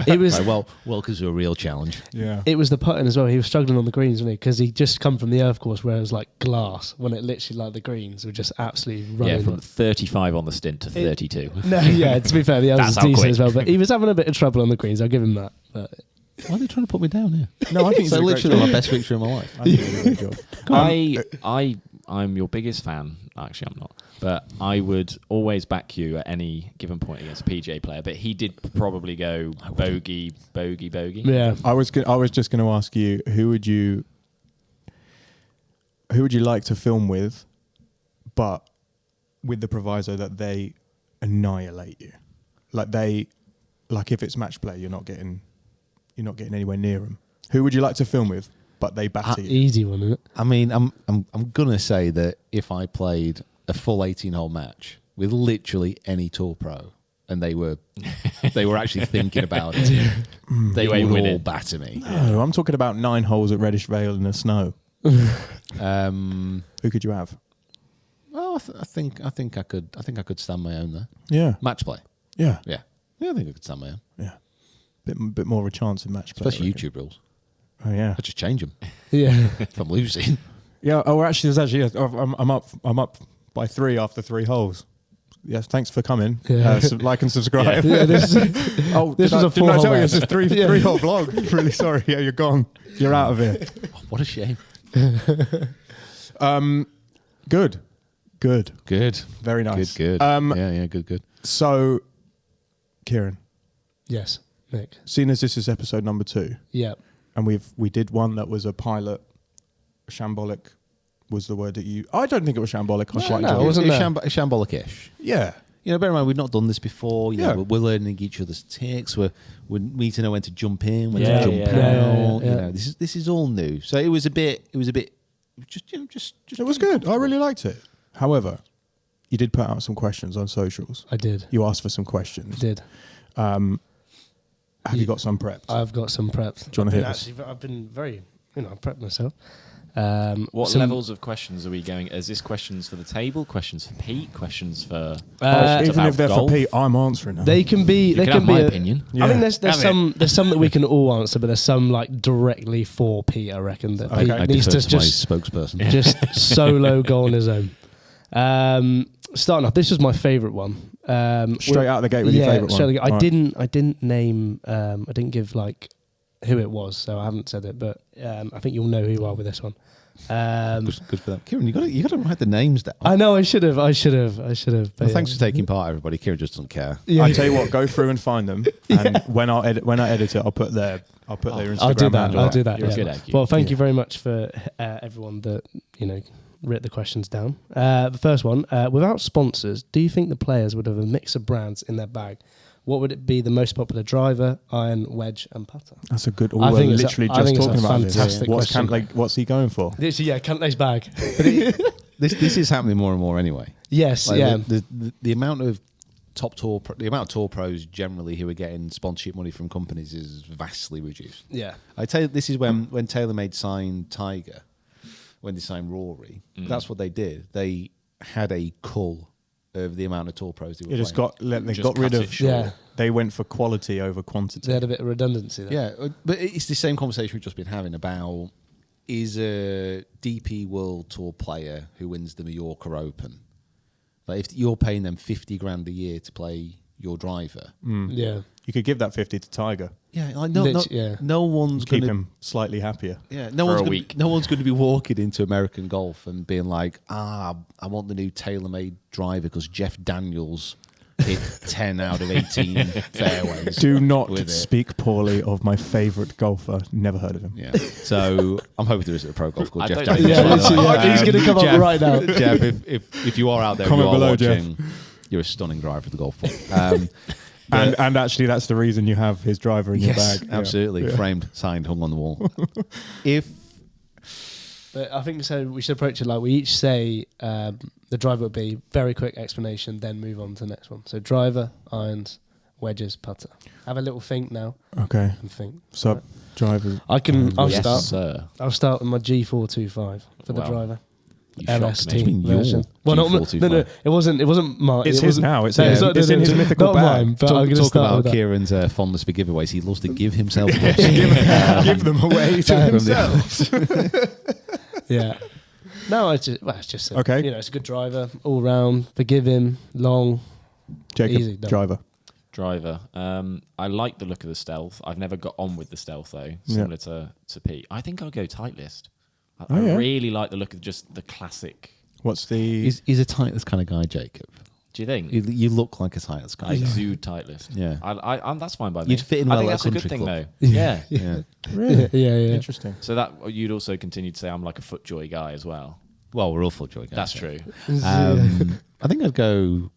It was.
Like, well, because it was a real challenge.
Yeah.
It was the putting as well. He was struggling on the greens, wasn't he? Because he just come from the earth course where it was like glass, when it literally like the greens were just absolutely running.
Yeah, from 35 on the stint to 32.
No, yeah. To be fair, the others
That's
was
how
decent
quick.
as well, but he was having a bit of trouble on the greens. I'll give him that. But
Why are they trying to put me down here?
No, I think
So
it's
literally my best victory of my life.
I think he did a great job.
I'm your biggest fan. Actually, I'm not. But I would always back you at any given point against a PGA player. But he did probably go bogey.
yeah,
I was just going to ask you who would you like to film with, but with the proviso that they annihilate you, like if it's match play, you're not getting anywhere near them. Who would you like to film with, but they batter you?
easy one, isn't it?
I mean, I'm gonna say that if I played a full 18-hole match with literally any tour pro, and they were actually thinking about it, they
You ain't
would all
winning.
batter me.
No, I'm talking about 9 holes at Reddish Vale in the snow. Who could you have?
Well, No, I think I could stand my own there.
Yeah.
Match play.
Yeah.
Yeah. Yeah, I think I could stand my own.
Yeah. Bit more of a chance in match play.
Especially
I reckon.
YouTube rules.
Oh yeah.
I just change them
Yeah.
if I'm losing.
Yeah. Oh, actually, I'm up by 3 after 3 holes. Yes. Thanks for coming.
Yeah.
Like and subscribe.
Yeah, this
Oh,
This was a
didn't I
4-hole
tell you
match.
it's a 3-hole vlog? Really sorry. Yeah, you're gone. You're out of here.
Oh, what a shame.
Good.
Good.
Very nice.
Good. Yeah, good.
So, Kieran,
yes, Nick.
seeing as this is episode number 2,
Yeah.
and we did one that was a pilot, shambolic was the word that you. I don't think it was shambolic. I quite
no,
enjoyed
it
it.
wasn't.
It's shambolic-ish.
Yeah.
You know, bear in mind, we've not done this before.
Yeah.
We're learning each other's takes. We need to know when to jump in, when
Yeah,
to jump
yeah,
out.
yeah.
You know, this is all new. So it was a bit. Just
It was good. I really liked it. However, you did put out some questions on socials.
I did.
You asked for some questions.
I did.
Have you got some prepped?
I've got some prepped.
Do you wanna hit us?
I've been very, I've prepped myself.
What
some-
levels of questions are we going? Is this questions for the table? Questions for Pete? Questions for
Uh,
Even if they're
golf?
for Pete, I'm answering them.
They can be.
You
They
can
can
have
be.
my
a-
opinion.
Yeah.
I think there's
Have
there's some that we can all answer, but there's some like directly for Pete. I reckon that
Okay.
Pete
I
needs
defer
to
to my
just
spokesperson.
just solo go on his own. Starting off, this was my favourite one.
Straight out of the gate with your favourite one.
straight out of the gate.
Right.
I didn't name. I didn't give like who it was, so I haven't said it. But I think you'll know who you are with this one.
Good for that, Kieran. You got to write the names down.
I know I should have. But
Well,
yeah.
thanks for taking part, everybody. Kieran just doesn't care.
Yeah.
I tell you what, go through and find them, and when I edit it, I'll put their Instagram
I'll do that.
handle.
I'll do that.
You're
yeah.
good at it.
Well, thank
Yeah.
you very much for everyone that writ the questions down. The first one: without sponsors, do you think the players would have a mix of brands in their bag? What would it be? The most popular driver, iron, wedge, and putter.
That's a good.
I
We're
think it's a-
literally
I
just
think it's a
talking about this.
fantastic question.
What's he going for?
This, Cantlays bag.
This is happening more and more anyway.
Yes,
Like,
yeah.
The amount of the amount of tour pros generally who are getting sponsorship money from companies is vastly reduced.
Yeah.
I tell you, this is when TaylorMade signed Tiger, when they signed Rory. That's what they did. They had a cull of the amount of tour pros they were
It just
playing.
they
Just
got rid
cut
of.
it short.
Yeah.
They went for quality over quantity.
They had a bit of redundancy there.
Yeah, but it's the same conversation we've just been having about is a DP World Tour player who wins the Mallorca Open. Like if you're paying them 50 grand a year to play your driver,
Yeah.
You could give that 50 to Tiger.
yeah, like
Yeah.
no one's
Keep
going to
him slightly happier.
yeah,
For a week.
no one's going to be walking into American Golf and being like, I want the new TaylorMade driver because Jeff Daniels hit 10 out of 18 fairways.
Do not
with it.
speak poorly of my favourite golfer. Never heard of him.
Yeah, so I'm hoping there is a pro golf called
I
Jeff
don't
Daniels.
think
Yeah,
so.
literally, he's going to come
Jeff,
up right now.
Jeff, if you are out there,
Comment
you are
below,
watching. You're a stunning driver of the golf ball.
And actually, that's the reason you have his driver in your
Yes,
bag.
absolutely.
Yeah.
Framed, signed, hung on the wall. If
But I think so. We should approach it like we each say the driver would be very quick explanation, then move on to the next one. So driver, irons, wedges, putter. Have a little think now
Okay.
and think.
So, drivers.
I'll
Yes,
start.
sir.
I'll start with my G425 for the
Wow.
driver.
You shocked
LST
me.
mean your
version. Well, no,
G425?
it wasn't mine.
It's
it
his
wasn't-
now. It's
no,
his-
not-
it's in his mythical
not
bag.
mine, but I'm going to
talk
start
about
with that.
Kieran's fondness for giveaways. He loves to give himself gifts.
Give them away to
From
themselves.
Yeah. No, it's just a,
Okay.
it's a good driver, all round, forgiving, long.
Jacob,
Easy, done.
driver.
Driver. I like the look of the Stealth. I've never got on with the Stealth though, similar to Pete. I think I'll go Titleist. I
yeah.
really like the look of just the classic.
What's the...
He's a tightless kind of guy, Jacob.
Do you think?
You look like a tightless guy.
I exude Titleist.
Yeah.
I'm that's fine by me.
You'd fit in
I
well
think
at
that's a good
country
thing
club.
though. Yeah.
Yeah.
Really?
Yeah.
Interesting.
So that you'd also continue to say I'm like a FootJoy guy as well.
Well, we're all full joy guys.
That's true.
I think I'd go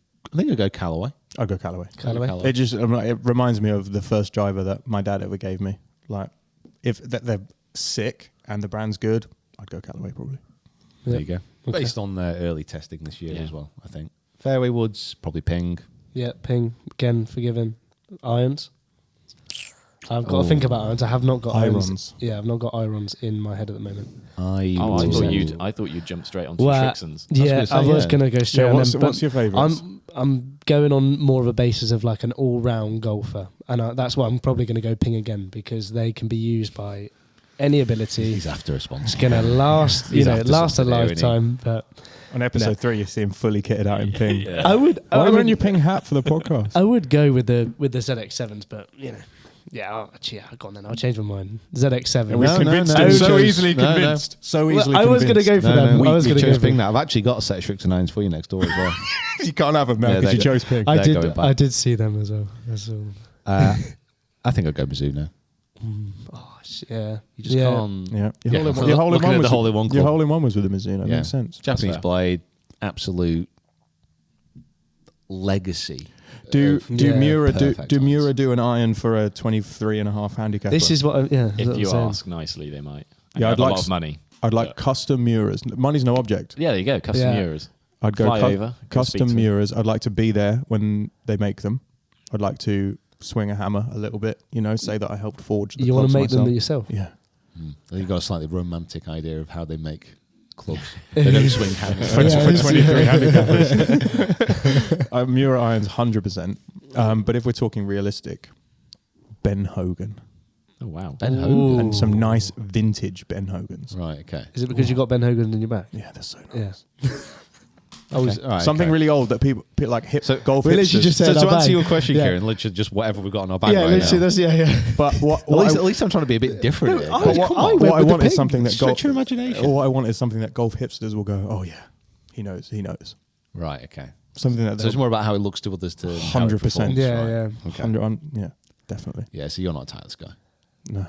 Callaway.
I'll go Callaway.
Callaway.
It just it reminds me of the first driver that my dad ever gave me. Like, if they're sick and the brand's good, I'd go Callaway probably.
There you go.
Okay.
Based on early testing this year
Yeah.
as well, I think. Fairway woods, probably Ping.
Yeah, ping, again, forgiving. Irons. I've got to think about irons. I have not got
Irons.
Yeah, I've not got irons in my head at the moment.
I
thought you'd jump straight onto
Well,
Strixon's.
Yeah, I was going to go straight on them.
What's your favourites?
I'm going on more of a basis of like an all-round golfer, and that's why I'm probably going to go ping again, because they can be used by any ability.
He's after a sponsor.
It's going to last, last a lifetime. But
On episode 3, you see him fully kitted out in ping.
Yeah.
I would.
Why wearing your ping hat for the podcast?
I would go with the ZX7s, but yeah, go on then. I'll change my mind. ZX7.
And we
No,
convinced
no,
him.
no.
So
No,
easily
no.
convinced. So
Well,
easily
I was going to
convinced.
go for them. I was
we
going to
chose
go for
Ping
them.
now. I've actually got a set of Strixon 9s for you next door as well.
You can't have them now
Yeah,
because you
they're
chose ping.
I
They're going
did.
back.
I did see them as well. That's all.
I think I'd go Mizuno.
Yeah.
You just can't.
Yeah.
Yeah.
Your hole in
Looking
one
at
was
the hole-in-one
Your
club.
hole in one was with the Mizuno.
Yeah.
Makes sense.
Japanese
fair.
blade, absolute legacy.
Do Miura
perfect
do Miura
irons.
do an iron for a 23.5 handicap?
This is what. That's
If
what
you
I'm saying.
ask nicely, they might. And
Yeah,
you
I'd
have a
like
lot of money.
I'd like
Yeah.
custom Miuras. Money's no object.
Yeah, there you go. Custom
Yeah.
Euros.
I'd go
Fly over, go speak
custom
to them.
Miuras. I'd like to be there when they make them. I'd like to swing a hammer a little bit. Say that I helped forge.
You want to make them
myself.
yourself?
Yeah.
You've got a slightly romantic idea of how they make clubs. They don't swing hammers.
For
Yeah,
23 handicappers. Miura irons 100%. But if we're talking realistic, Ben Hogan.
Oh, wow.
Ben
Ooh.
Hogan.
And some nice vintage Ben Hogans.
Right, okay.
Is it because you got Ben Hogan in your back?
Yeah, they're so
Yeah.
nice.
All right,
Something
okay.
really old that people like hip golf
we literally
hipsters.
just
So
said
to
our
answer
bag.
your question,
Yeah.
Kieran, literally just whatever we've got in our bag
Yeah,
right
literally.
now.
That's yeah.
But
At least I'm trying to be a bit different. here.
I
But
was-
what
I went
what I
with the
want is
pink.
something that
Stretch
golf.
your imagination.
All I want is something that golf hipsters will go, oh yeah, he knows.
Right, okay.
Something that
So it's more about how it looks to others to
100%.
Yeah,
Okay.
100 yeah, definitely.
Yeah, so you're not a Tyler's guy.
No,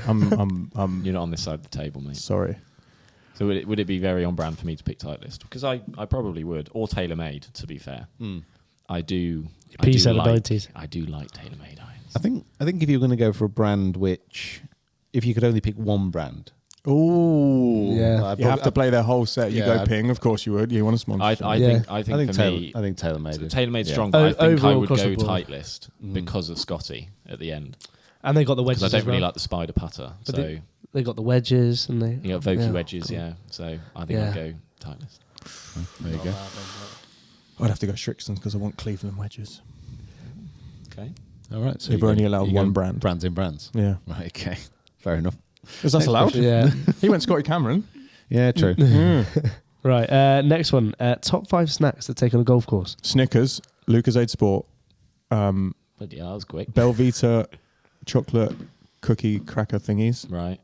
I'm
You're not on this side of the table, mate.
sorry.
So would it be very on brand for me to pick Titleist? Because I probably would, or TaylorMade. To be fair, I do.
Piece
I
out
do
abilities.
I do like TaylorMade irons.
I think if you were going to go for a brand which, if you could only pick one brand,
Oh,
Yeah.
You have to play their whole set. You
Yeah,
go
I'd-
ping, of course you would. You want a sponsor.
I
Yeah.
think for me,
I think TaylorMade. is-
TaylorMade's
yeah.
strong. But I think I
Overall
would
across
go
the board.
Titleist because of Scotty at the end.
And they got the wedges.
Because I don't
as
really
well.
like the spider putter.
But
So
they got the wedges and they.
you got Vokey
yeah.
wedges, yeah. So I think
Yeah.
I'd go Titleist.
There you go.
I'd have to go Strixons because I want Cleveland wedges.
Okay.
All right. So
They've
you
only
go-
allowed
you
one
go
brand.
Brands in brands.
Yeah,
Right. Okay. Fair enough.
is that allowed?
Yeah.
He went Scotty Cameron.
Yeah. True.
Right. Next one. Top 5 snacks to take on a golf course.
Snickers, Lucozade Sport,
But yeah, that was quick.
Belvita chocolate cookie cracker thingies.
Right.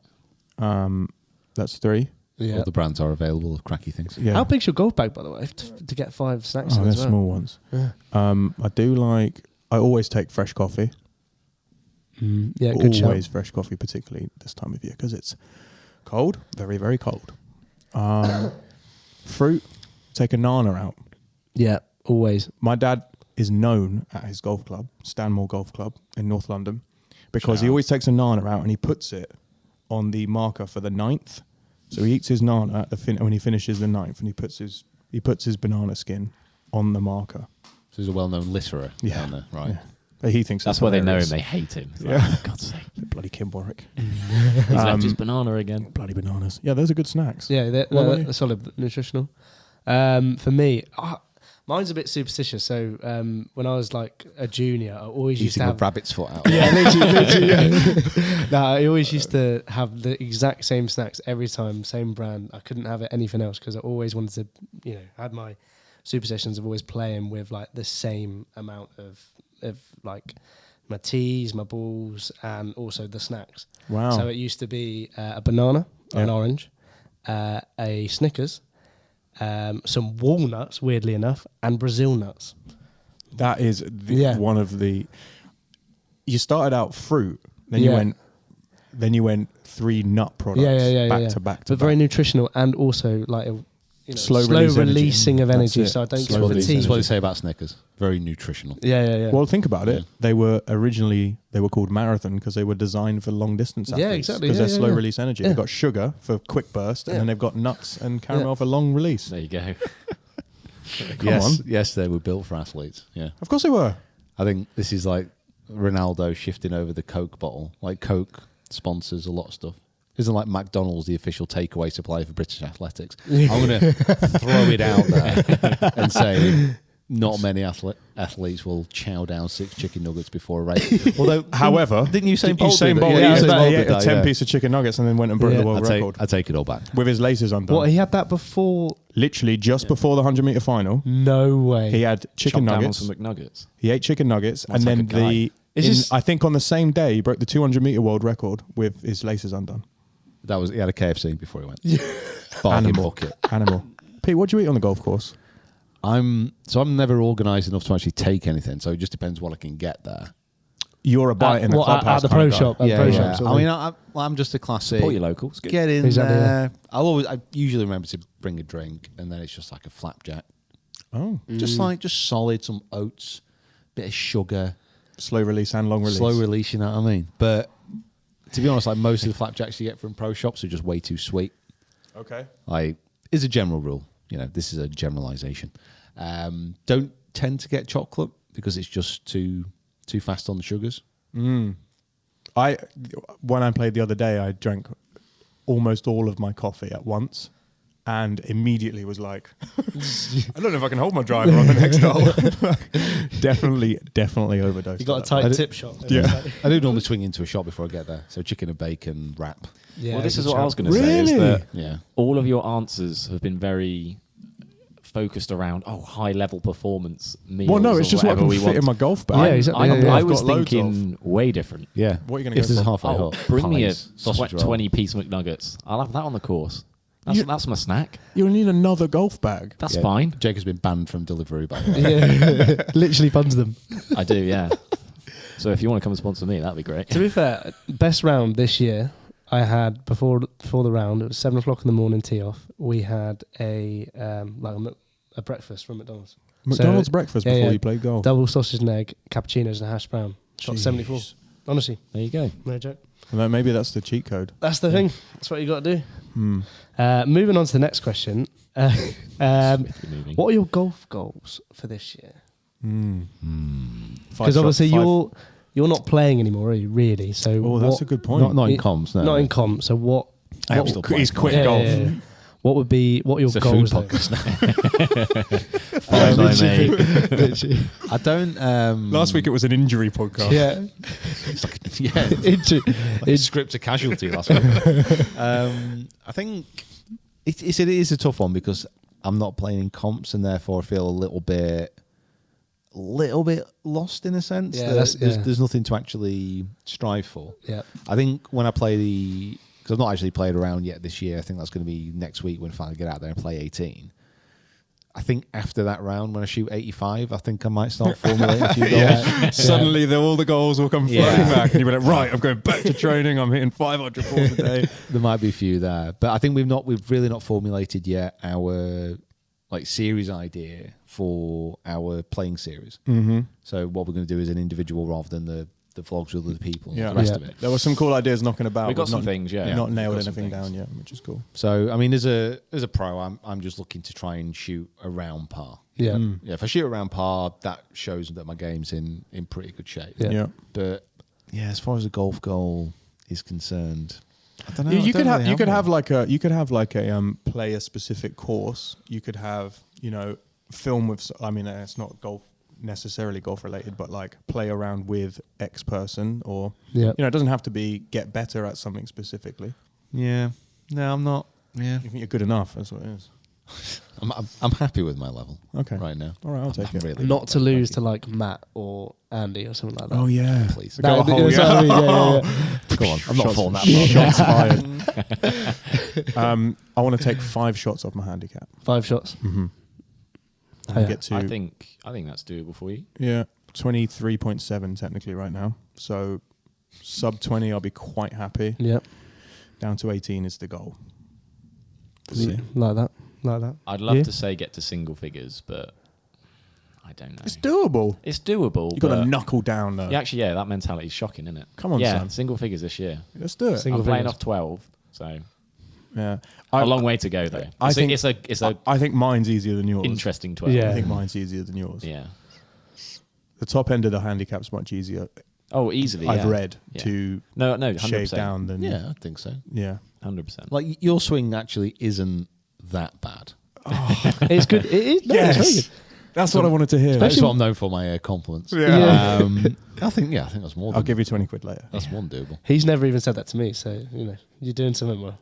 That's 3.
Yeah.
All the brands are available of cracky things.
Yeah.
How big's your golf bag, by the way, to get 5 snacks?
Oh,
in
they're
as well?
small ones.
Yeah.
I always take fresh coffee.
Yeah. Good shout.
Always fresh coffee, particularly this time of year because it's cold, very, very cold. Fruit, take a nana out.
Yeah. Always.
My dad is known at his golf club, Stanmore Golf Club in North London, because he
Shout.
always takes a nana out and he puts it on the marker for the 9th. So he eats his nana at the when he finishes the 9th, and he puts his banana skin on the marker.
So he's a well-known litterer down there, right?
Yeah. But he thinks
That's
it's
why they know him.
hilarious.
They hate him. It's
Yeah.
like, for God's sake.
Bloody Kim Warwick.
He's left his banana again.
Bloody bananas. Yeah, those are good snacks.
Yeah.
What about you?
They're solid, nutritional. For me, mine's a bit superstitious. So when I was like a junior, I always used to
Eating a
have.
rabbit's foot out.
Yeah, literally. Yeah. No, I always used to have the exact same snacks every time, same brand. I couldn't have anything else because I always wanted to, had my superstitions of always playing with like the same amount of like my teas, my balls, and also the snacks.
Wow.
So it used to be a banana, an orange, a Snickers, some walnuts, weirdly enough, and Brazil nuts.
That is one of the. You started out fruit, then you went 3 nut products back to back to
but very
back.
nutritional and also like a
Slow
slow
release energy.
releasing of
That's
energy.
it.
So I don't
Slow
get
release
fatigue.
That's what they say about Snickers. Very nutritional.
Yeah.
Well, think about it.
Yeah.
They were originally called marathon because they were designed for long distance athletes.
Yeah, exactly.
Because
Yeah,
they're
yeah,
slow
yeah.
release energy.
Yeah.
They've got sugar for quick burst, and then they've got nuts and caramel for long release.
There you go.
Come on.
Yes, they were built for athletes. Yeah.
Of course they were.
I think this is like Ronaldo shifting over the Coke bottle. Like Coke sponsors a lot of stuff. Isn't like McDonald's the official takeaway supplier for British athletics? I'm going to throw it out there and say not many athletes will chow down 6 chicken nuggets before a race. Although,
However,
didn't Usain Bolt
Usain
do
Bolt
that?
he ate a 10-piece of chicken nuggets and then went and broke the world record
I take it all back.
with his laces undone.
What, he had that before?
Literally just before the 100-meter final,
No way.
he had chicken
Chopped down on
nuggets.
some McNuggets.
He ate chicken nuggets,
What
and
type
then
of guy?
I think on the same day he broke the 200-meter world record with his laces undone.
That was he had a KFC before he went. Bargain bucket.
Animal. Pete, what do you eat on the golf course?
I'm never organised enough to actually take anything, so it just depends what I can get there.
You're a bite in the clubhouse
at the
kind
pro
of guy.
shop. At the pro shop.
I mean, I'm just a classic.
Support your locals. Good.
Get in
Exactly,
there. I usually remember to bring a drink, and then it's just like a flapjack.
Oh,
Just solid, some oats, bit of sugar,
slow release and long release.
slow release. You know what I mean? But to be honest, like most of the flapjacks you get from pro shops are just way too sweet.
Okay.
Like, is a general rule. You know, this is a generalization. Don't tend to get chocolate because it's just too fast on the sugars.
When I played the other day, I drank almost all of my coffee at once and immediately was like, I don't know if I can hold my driver on the next hole. definitely overdosed.
You got a
on that.
tight tip shot.
Yeah.
I do normally swing into a shop before I get there. So chicken and bacon wrap.
Yeah,
Well, this
good
is what I
shout.
was going to say. Is that
Yeah.
all of your answers have been very focused around high-level performance meals.
Well, no, it's
or
just what I
whatever
can
we
fit
want.
in my golf bag.
Yeah, exactly.
I,
Yeah, yeah.
I
I've
was
got loads
thinking way different.
Yeah.
What are you gonna
If
go
this is
for?
halfway
Oh,
hot,
bring me a
pies, sausage roll.
20-piece McNuggets. I'll have that on the course.
You-
That's my snack.
You'll need another golf bag.
That's
Yeah.
fine.
Jake has been banned from Deliveroo, by the way.
Yeah. Literally funds them.
I do, yeah. So if you want to come and sponsor me, that'd be great.
To be fair, best round this year I had before the round. It was 7:00 in the morning tee off. We had a breakfast from McDonald's.
McDonald's breakfast
yeah,
before
yeah.
you played golf.
Double sausage and egg, cappuccinos and a hash brown. Shot
Jeez.
74. Honestly,
There you go.
no joke.
Well, maybe that's the cheat code.
That's the thing. That's what you got to do.
Hmm.
Moving on to the next question.
Swiftly moving.
What are your golf goals for this year?
Five
Because obviously
shot-
you're not playing anymore, are you? Really? So
Oh, that's
what-
a good point.
Not in comms, no.
Not in comp. So what?
I am
what-
still playing.
He's quit
Yeah,
golf.
yeah, yeah. What would be what are your
It's a
goals?
food
though?
podcast now.
Follow my mate.
Literally.
I don't.
Last week it was an injury podcast.
Yeah.
It's like, yeah,
It's
script a casualty last week. I think it is a tough one because I'm not playing in comps and therefore I feel a little bit lost in a sense.
Yeah,
that
that's-
there's nothing to actually strive for.
Yeah.
I think when I play because I've not actually played around yet this year. I think that's going to be next week when I finally get out there and play 18. I think after that round, when I shoot 85, I think I might start formulating a few goals.
Yeah. Suddenly all the goals will come flooding
Yeah.
back and you'll be like, right, I'm going back to training. I'm hitting 500 balls a day.
There might be a few there, but I think we've really not formulated yet our series idea for our playing series.
Mm-hmm.
So what we're going to do is an individual rather than the vlogs with other people and
Yeah.
the rest
Yeah.
of it.
There were some cool ideas knocking about.
We got
We've
some
not-
things, yeah.
Not nailed
Got some
anything
things.
down yet, which is cool.
So I mean, as a pro, I'm just looking to try and shoot around par.
Yeah.
Yeah, if I shoot around par, that shows that my game's in pretty good shape.
Yeah.
Yeah.
But yeah, as far as the golf goal is concerned, I don't know.
You,
I
you
don't
could have
really
you could
one.
have like a player specific course. You could have film with. I mean, it's not necessarily golf related, but like play around with X person, or
Yeah.
it doesn't have to be get better at something specifically.
Yeah. No, I'm not. Yeah.
You think you're good enough? That's what it is.
I'm happy with my level
Okay.
right now.
All right, I'll take
I'm
it.
really
Not to lose to like Matt or Andy or something like that.
Oh yeah,
Please.
Go a whole,
that's what I mean, yeah.
Go on. I'm not
Shots-
falling that far.
Shots fired. I want to take 5 shots off my handicap.
5 shots.
Mm-hmm.
Oh, yeah.
Get to
I think that's doable for you.
23.7 technically right now. So sub 20, I'll be quite happy.
Yeah.
Down to 18 is the goal.
Yeah. Like that.
I'd love
Yeah.
to say get to single figures, but I don't know.
It's doable.
It's doable.
You got to
but-
knuckle down though.
Yeah, actually, that mentality is shocking, isn't it?
Come on,
yeah,
son.
single figures this year.
Let's do it.
Single
I'm playing
figures.
off 12, so
Yeah.
a long way to go though.
I think
it's a
I think mine's easier than yours.
interesting 12.
Yeah.
I think mine's easier than yours.
Yeah.
The top end of the handicap's much easier.
Oh, easily.
I've
yeah.
read
Yeah.
to
No, 100%.
shave down than
Yeah, I think so.
yeah.
100%.
Like your swing actually isn't that bad.
It's good. It is. No, it's very good.
That's what I wanted to hear.
That's what I'm known for, my compliments.
Yeah.
I think that's more. Than,
I'll give you 20 quid later.
That's one doable.
He's never even said that to me, so you're doing something well.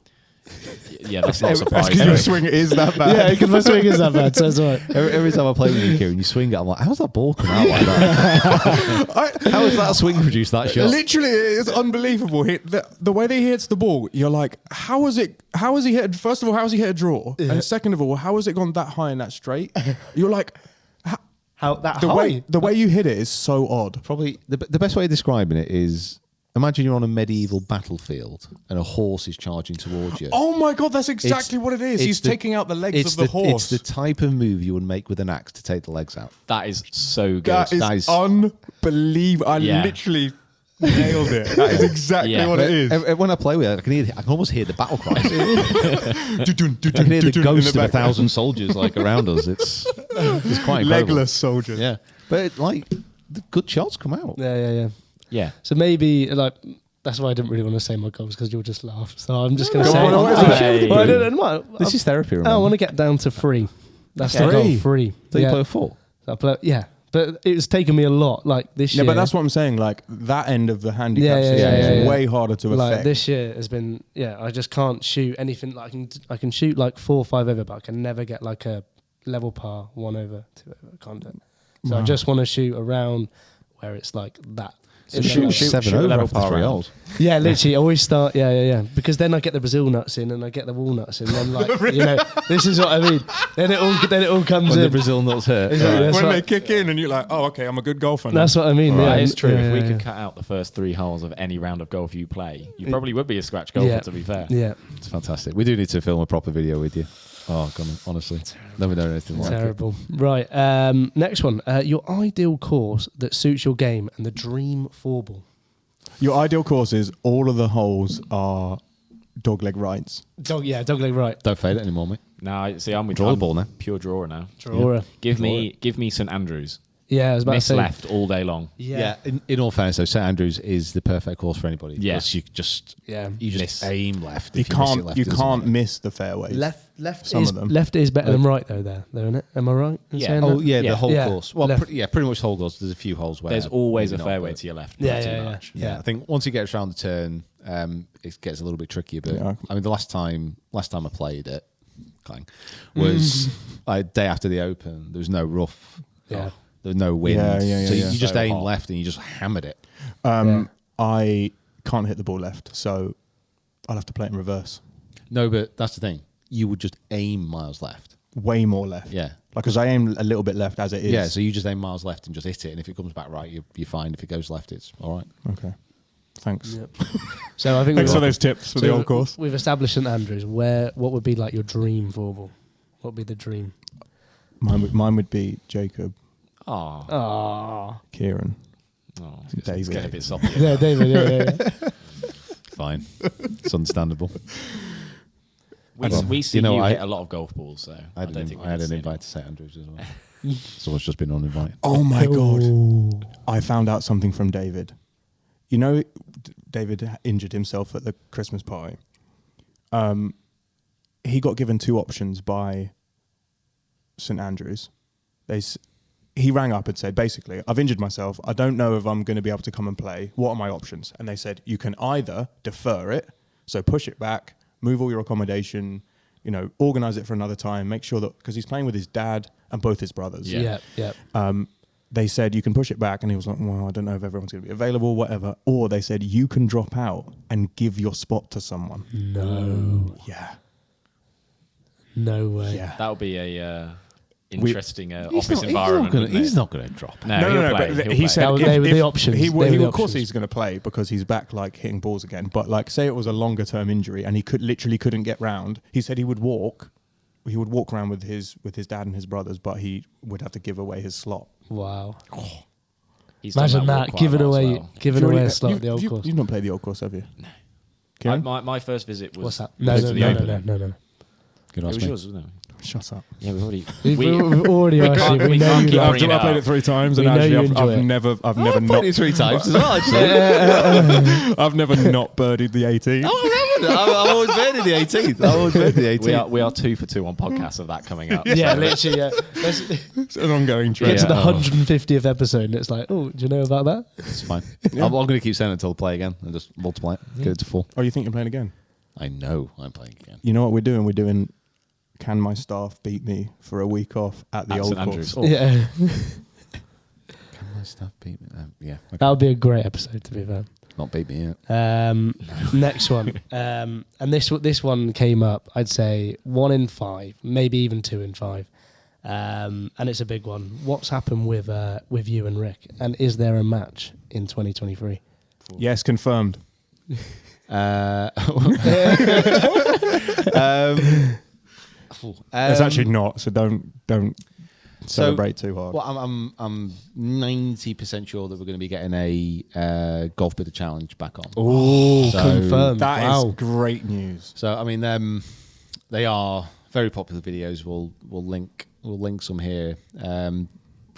Yeah, that's not
That's
surprising.
because your swing is that bad.
Yeah, because my swing is that bad, so it's all right.
Every time I play with you, Kieran, you swing it. I'm like, how's that ball come out like that? How has that swing produced that shot?
Literally, it's unbelievable. The way that he hits the ball, you're like, how has he hit? First of all, how has he hit a draw? Yeah. And second of all, how has it gone that high and that straight? You're like,
How that
the
high?
way you hit it is so odd.
Probably the best way of describing it is, imagine you're on a medieval battlefield and a horse is charging towards you.
Oh my god, that's exactly what it is. He's taking out the legs of the horse.
It's the type of move you would make with an axe to take the legs out.
That is so good.
That is unbelievable. I literally nailed it. That is exactly what it is.
When I play with it, I can almost hear the battle cries. I
I
can hear the ghost of 1,000 soldiers like around us. It's quite incredible.
Legless soldiers.
Yeah, but the good shots come out.
Yeah.
Yeah.
So maybe that's why I didn't really want to say my goals because you'll just laugh. So I'm just going to
Go
say.
on, what is it?
Well, I don't know.
This is therapy. Remember?
I want to get down to 3. That's the
Okay.
goal. 3.
So you play a 4.
Yeah, but it's taken me a lot. Like this year.
Yeah, but that's what I'm saying. Like that end of the handicap
Yeah,
system is
yeah.
way harder to
like
affect.
this year has been. Yeah, I just can't shoot anything. Like I can shoot like 4 or 5 over, but I can never get like a level par 1 over 2 over. I can't do it. So I just want to shoot around where it's like that.
So
shoot
shoot 7
a
over
level
after
par
3
round.
holes.
Yeah, literally. Always start. Yeah. Because then I get the Brazil nuts in, and I get the walnuts in. Then this is what I mean. Then it all comes
When
in.
the Brazil nuts hurt.
Exactly, that's
when
what-
they kick in and you're like, oh, okay, I'm a good golfer now.
That's what I mean.
That
Yeah,
is true.
Yeah,
If we
yeah,
could cut out the first 3 holes of any round of golf you play, you probably would be a scratch golfer,
Yeah.
to be fair.
Yeah,
It's fantastic. We do need to film a proper video with you. Oh, God, honestly. Never done anything like it.
terrible. Right. Next one. Your ideal course that suits your game and the dream 4-ball.
Your ideal course is all of the holes are dogleg rights.
Dogleg right.
Don't fade it anymore, mate.
No, see, I'm with
Draw the
I'm
ball now.
Pure drawer now.
Drawer.
Give me St Andrews.
Yeah, I was about
Miss
to say.
left all day long.
Yeah.
in all fairness, though, St Andrews is the perfect course for anybody.
Yeah.
Because you just
Miss.
aim left.
You
If miss it
can't
left,
you
it doesn't
can't
matter.
miss the fairways.
Left
Some
is
of them.
left is better than right though. There, isn't it? Am I right? in
Yeah.
saying
Oh
that?
yeah,
Yeah.
the whole
Yeah.
course. Well,
Left.
pretty much the whole course. There's a few holes where
There's always a
maybe not,
fairway
but-
to your left.
Yeah,
pretty
yeah,
much.
Yeah, I think once it gets around the turn, it gets a little bit trickier. But
Yeah.
I mean, the last time I played it, clang, was like day after the Open. There was no rough.
Yeah.
There was no wind.
Yeah,
so
yeah.
you just
So
aim
hot.
left and you just hammered it.
I can't hit the ball left, so I'll have to play it in reverse.
No, but that's the thing. You would just aim miles left.
Way more left.
Yeah.
Like, because I aim a little bit left as it is.
Yeah, so you just aim miles left and just hit it. And if it comes back right, you're fine. If it goes left, it's all right.
Okay. Thanks.
Yep. So I think
Thanks for those tips for the old course.
We've established St Andrews. What would be like your dream 4-ball? What would be the dream?
Mine would be Jacob,
Oh,
Ah.
Kieran.
it's
David.
getting a bit soppy.
Yeah, David. Yeah.
Fine. It's understandable.
We see
You know,
you
I-
hit a lot of golf balls, so
I
don't think we
had
need to
an
see
invite to St Andrews as well. So it's just been uninvited.
Oh my God. I found out something from David. You know, David injured himself at the Christmas party. He got given 2 options by St Andrews. He rang up and said, basically, I've injured myself. I don't know if I'm going to be able to come and play. What are my options? And they said, you can either defer it, so push it back, move all your accommodation, organize it for another time, make sure that, because he's playing with his dad and both his brothers.
Yeah.
Yeah.
They said you can push it back, and he was like, well, I don't know if everyone's going to be available, whatever. Or they said you can drop out and give your spot to someone.
No.
Yeah.
No way.
Yeah.
That would be a interesting office environment. wouldn't
He's
it?
not going to drop.
No, he'll play.
But
He'll
he
play.
said
They were the options.
He
They were the
of course
options.
he's going to play because he's back like hitting balls again. But like, say it was a longer term injury and he couldn't get round. He said he would walk. He would walk around with his dad and his brothers, but he would have to give away his slot.
Wow.
He's done
Imagine
with
that.
quite
Give
a
it
lot as
away.
well.
Give it away a slot at the old
You've
course.
not played the old course, have you? No.
My first visit was
What's that?
was to the Open.
No.
Good
It
ask
was
me.
yours, wasn't it?
Shut up.
Yeah, we've already.
We've already asked you. We know
can't
you
keep
like
bringing
it.
it
I played
up.
it 3 times,
We
and
know you
actually,
enjoy it.
I've never
I've
not,
played it 3 times as well, actually.
I've never not birdied the 18.
I've always been in the 18th. I've always been in the 18th.
We are 2 for 2 on podcasts of that coming up.
Yeah,
so-
literally. Yeah.
It's an ongoing trend.
It's
Yeah.
the 150th episode, and it's like, oh, do you know about that?
It's fine. I'm going to keep saying it until I play again and just multiply it. Get it to 4.
Oh, you think you're playing again?
I know I'm playing again.
You know what we're doing? We're doing Can My Staff Beat Me for a week off at the
At
old
St Andrews.
course.
Yeah,
Can my stuff beat me? Yeah. Okay.
that would be a great episode, to be fair.
Not beat me yet.
Next one, and this one came up. I'd say 1 in 5, maybe even 2 in 5, and it's a big one. What's happened with you and Rick, and is there a match in 2023?
Yes, confirmed. It's actually not, so don't celebrate too hard.
Well, I'm 90% sure that we're going to be getting a golf bidder challenge back on.
Oh,
So
confirmed!
That is
Wow.
great news.
So I mean, they are very popular videos. We'll link some here.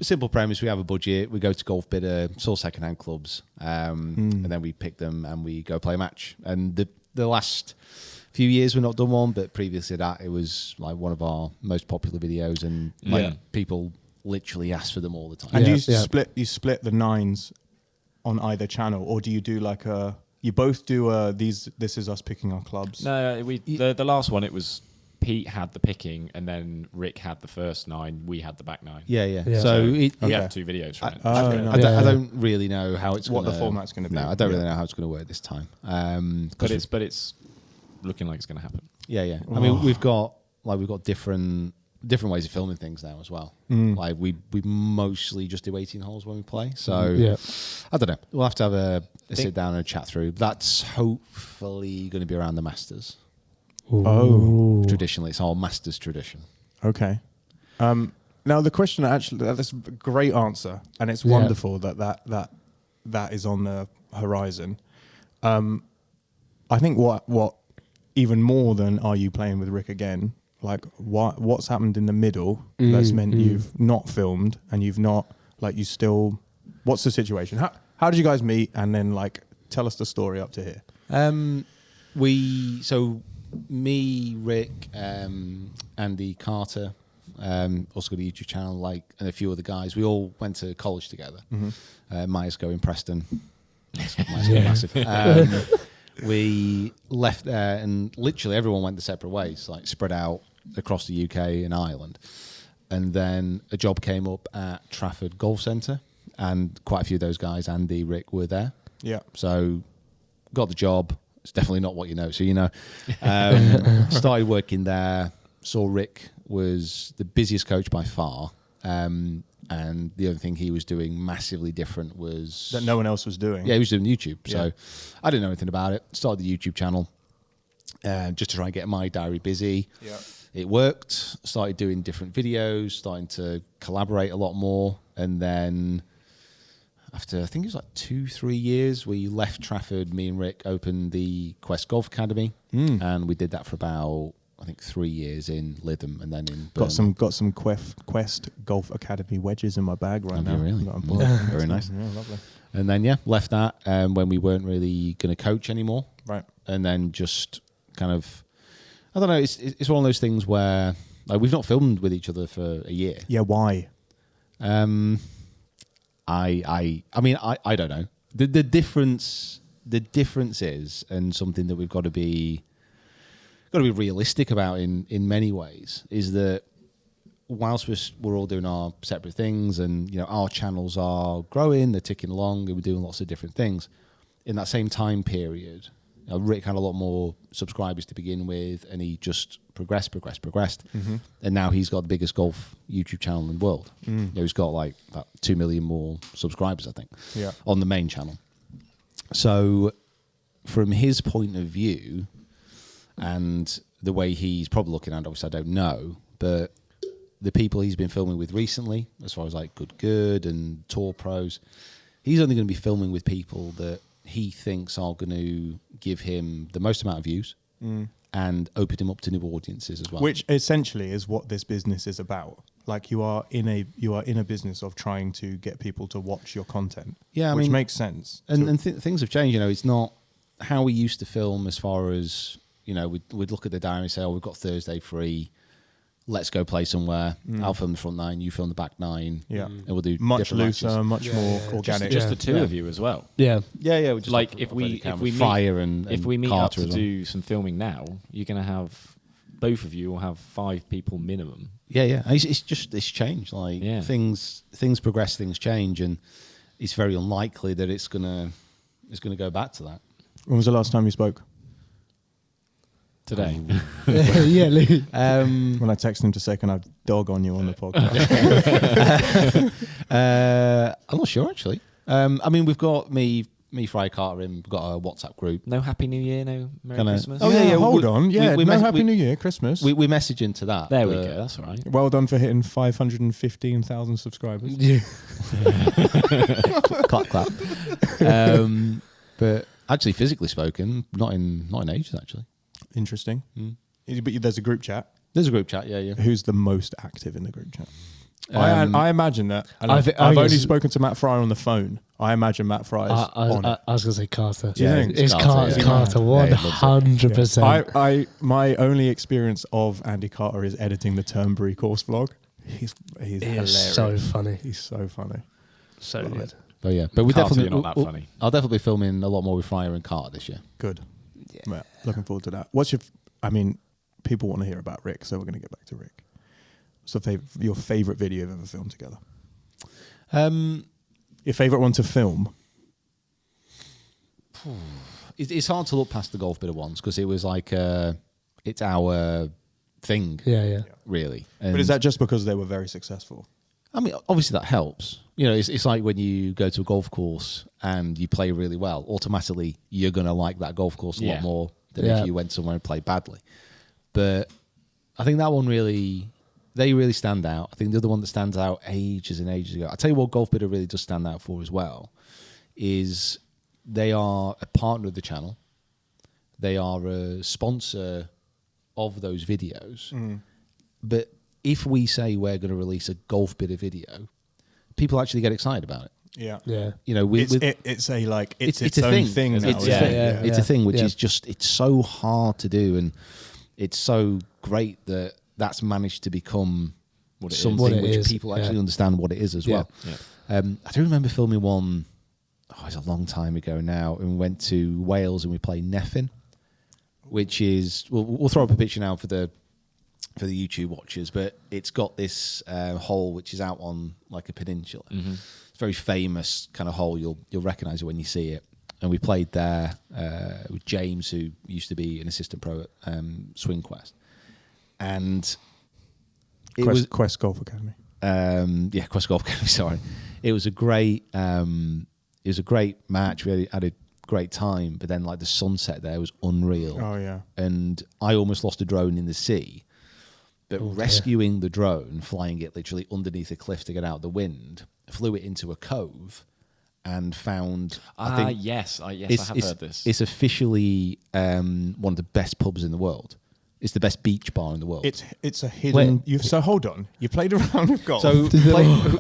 Simple premise: we have a budget. We go to golf bidder, source secondhand clubs, and then we pick them and we go play a match. And the last few years we've not done one, but previously that it was like one of our most popular videos, and like people literally ask for them all the time.
And
Yeah,
you split the 9s on either channel, or do you do like a? You both do these. This is us picking our clubs.
No, the last one, it was Pete had the picking, and then Rick had the first 9. We had the back 9.
Yeah.
Yeah.
So
We
it,
Okay.
have 2 videos from it.
Oh, no.
I don't really know how it's
What
gonna,
the format's gonna be.
No, I don't really
Yeah.
know how it's going to work this time.
But it's looking like it's going to happen.
Yeah. I mean, we've got different ways of filming things now as well. Like we mostly just do 18 holes when we play. So
Yeah.
I don't know. We'll have to have a sit down and a chat through. That's hopefully going to be around the Masters.
Oh.
Traditionally, it's our Masters tradition.
Okay. Now the question that's a great answer, and it's wonderful that is on the horizon. I think what even more than are you playing with Rick again? Like what's happened in the middle that's meant you've not filmed and you've not you still. What's the situation? How did you guys meet? And then tell us the story up to here.
Me, Rick, Andy Carter, also got a YouTube channel, and a few other guys. We all went to college together. Myers in Preston. Myers massive. We left there, and literally everyone went their separate ways, spread out across the UK and Ireland. And then a job came up at Trafford Golf Centre, and quite a few of those guys, Andy, Rick, were there.
Yeah.
So got the job. It's definitely not what you know. So, started working there. Saw Rick was the busiest coach by far. And the other thing he was doing massively different was...
That no one else was doing.
Yeah, he was doing YouTube.
Yeah.
So I didn't know anything about it. Started the YouTube channel just to try and get my diary busy.
Yeah.
It worked. Started doing different videos, starting to collaborate a lot more. And then... after, I think it was 2-3 years, we left Trafford. Me and Rick opened the Quest Golf Academy, and we did that for about, I think, 3 years in Lytham, and then in Birmingham.
Got some Quest Golf Academy wedges in my bag right now.
Really?
Got 'em.
Very nice.
Yeah, lovely.
And then, left that when we weren't really going to coach anymore.
Right. And
then just kind of, I don't know, it's one of those things where we've not filmed with each other for a year.
Yeah, why?
I mean, I don't know. The difference is, and something that we've got to be realistic about in many ways, is that whilst we're all doing our separate things, and our channels are growing, they're ticking along, and we're doing lots of different things. In that same time period, Rick had a lot more subscribers to begin with, and he just progressed. And now he's got the biggest golf YouTube channel in the world. He's got about 2 million more subscribers, I think, on the main channel. So from his point of view, and the way he's probably looking at it, obviously I don't know, but the people he's been filming with recently, as far as Good and Tour Pros, he's only going to be filming with people that he thinks are going to give him the most amount of views, and opened him up to new audiences as well.
Which essentially is what this business is about. Like you are in a business of trying to get people to watch your content.
Yeah,
which makes sense.
And things have changed. You know, it's not how we used to film. As far as we'd look at the diary and say, "Oh, we've got Thursday free. Let's go play somewhere. I'll film the front 9, you film the back 9.
Yeah,
and we'll do
much
different
looser,
matches.
much more organic.
Just the two of you as well.
Yeah.
Yeah. We just
Like if we
Fire and
if we meet
Carter
up to
as well.
do some filming now, you're going to have both of you will have 5 people minimum.
Yeah. It's changed. Like things progress, things change, and it's very unlikely that it's gonna go back to that.
When was the last time you spoke?
Today.
Yeah, Lee.
When I texted him to say, "Can I dog on you on the podcast?"
I'm not sure actually. I mean, we've got me, Fry Carter, in. We've got a WhatsApp group.
No Happy New Year, no Merry Christmas.
Oh yeah. Hold on. Yeah. No Happy New Year, Christmas.
We message into that.
There we go. That's all right.
Well done for hitting 515,000 subscribers.
Yeah.
clap. But actually, physically spoken, not in ages actually.
Interesting. But there's a group chat.
There's a group chat. Yeah.
Who's the most active in the group chat? I imagine that. And
I
I've only
guess-
spoken to Matt Fryer on the phone. I imagine Matt Fryer is on it.
I was going to say Carter.
Do you think?
It's Carter,
yeah.
Carter,
Yeah, he loves it.
100%.
My only experience of Andy Carter is editing the Turnberry course vlog. He's hilarious.
So funny.
He's so funny.
So good.
But yeah, but we
Carter,
definitely
you're not that funny.
I'll definitely be filming a lot more with Fryer and Carter this year.
Good. Yeah. Looking forward to that. People want to hear about Rick, so we're going to get back to Rick. What's your favourite video you've ever filmed together? Your favourite one to film?
It's hard to look past the golf bit of ones because it was like it's our thing.
Yeah.
Really.
But is that just because they were very successful?
I mean, obviously that helps. You know, it's like when you go to a golf course and you play really well, automatically you're going to like that golf course a lot more than if you went somewhere and played badly. But I think that one they really stand out. I think the other one that stands out ages and ages ago, I'll tell you what Golf Bidder really does stand out for as well, is they are a partner of the channel. They are a sponsor of those videos. But if we say we're going to release a Golf Bidder video, people actually get excited about it.
Yeah.
You know,
It's its
a
own
thing.
thing now.
It's a thing which is just, it's so hard to do, and it's so great that that's managed to become something which people actually understand what it is as well. I do remember filming one, it's a long time ago now, and we went to Wales and we played Neffin, which is, we'll throw up a picture now for the YouTube watchers, but it's got this hole which is out on like a peninsula. It's a very famous kind of hole. You'll recognise it when you see it. And we played there with James, who used to be an assistant pro at Swing Quest, and it was
Quest Golf Academy.
Quest Golf Academy. Sorry, it was a great match. We had a great time, but then like the sunset there was unreal.
Oh yeah,
and I almost lost a drone in the sea. But rescuing the drone, flying it literally underneath a cliff to get out of the wind, flew it into a cove. And found, I think,
yes, I have heard this.
It's officially one of the best pubs in the world. It's the best beach bar in the world.
It's a hidden. So hold on, you played around with golf,
So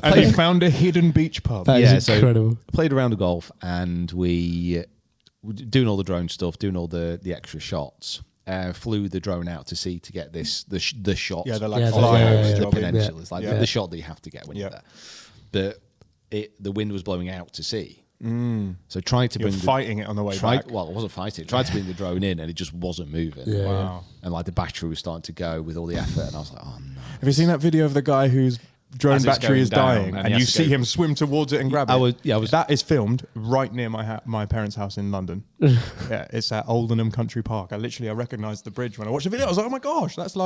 and you found a hidden beach pub.
That is incredible.
Played around the golf, and we were doing all the drone stuff, doing all the extra shots. Flew the drone out to sea to get the shot.
Yeah, they're
of
like
the peninsula. It's like the shot that you have to get when you're there. But the wind was blowing out to sea. So trying to bring
fighting it on the way back.
Well, I wasn't fighting. Tried to bring the drone in, and it just wasn't moving.
Yeah.
Wow.
And like the battery was starting to go with all the effort, and I was like, oh no.
Have you seen that video of the guy whose drone
As it's
battery is
going down,
dying,
and
and
he
you
has to
see
go-
him swim towards it and grab it? That is filmed right near my parents' house in London. Yeah, it's at Aldenham Country Park. I recognised the bridge when I watched the video. I was like, oh my gosh, that's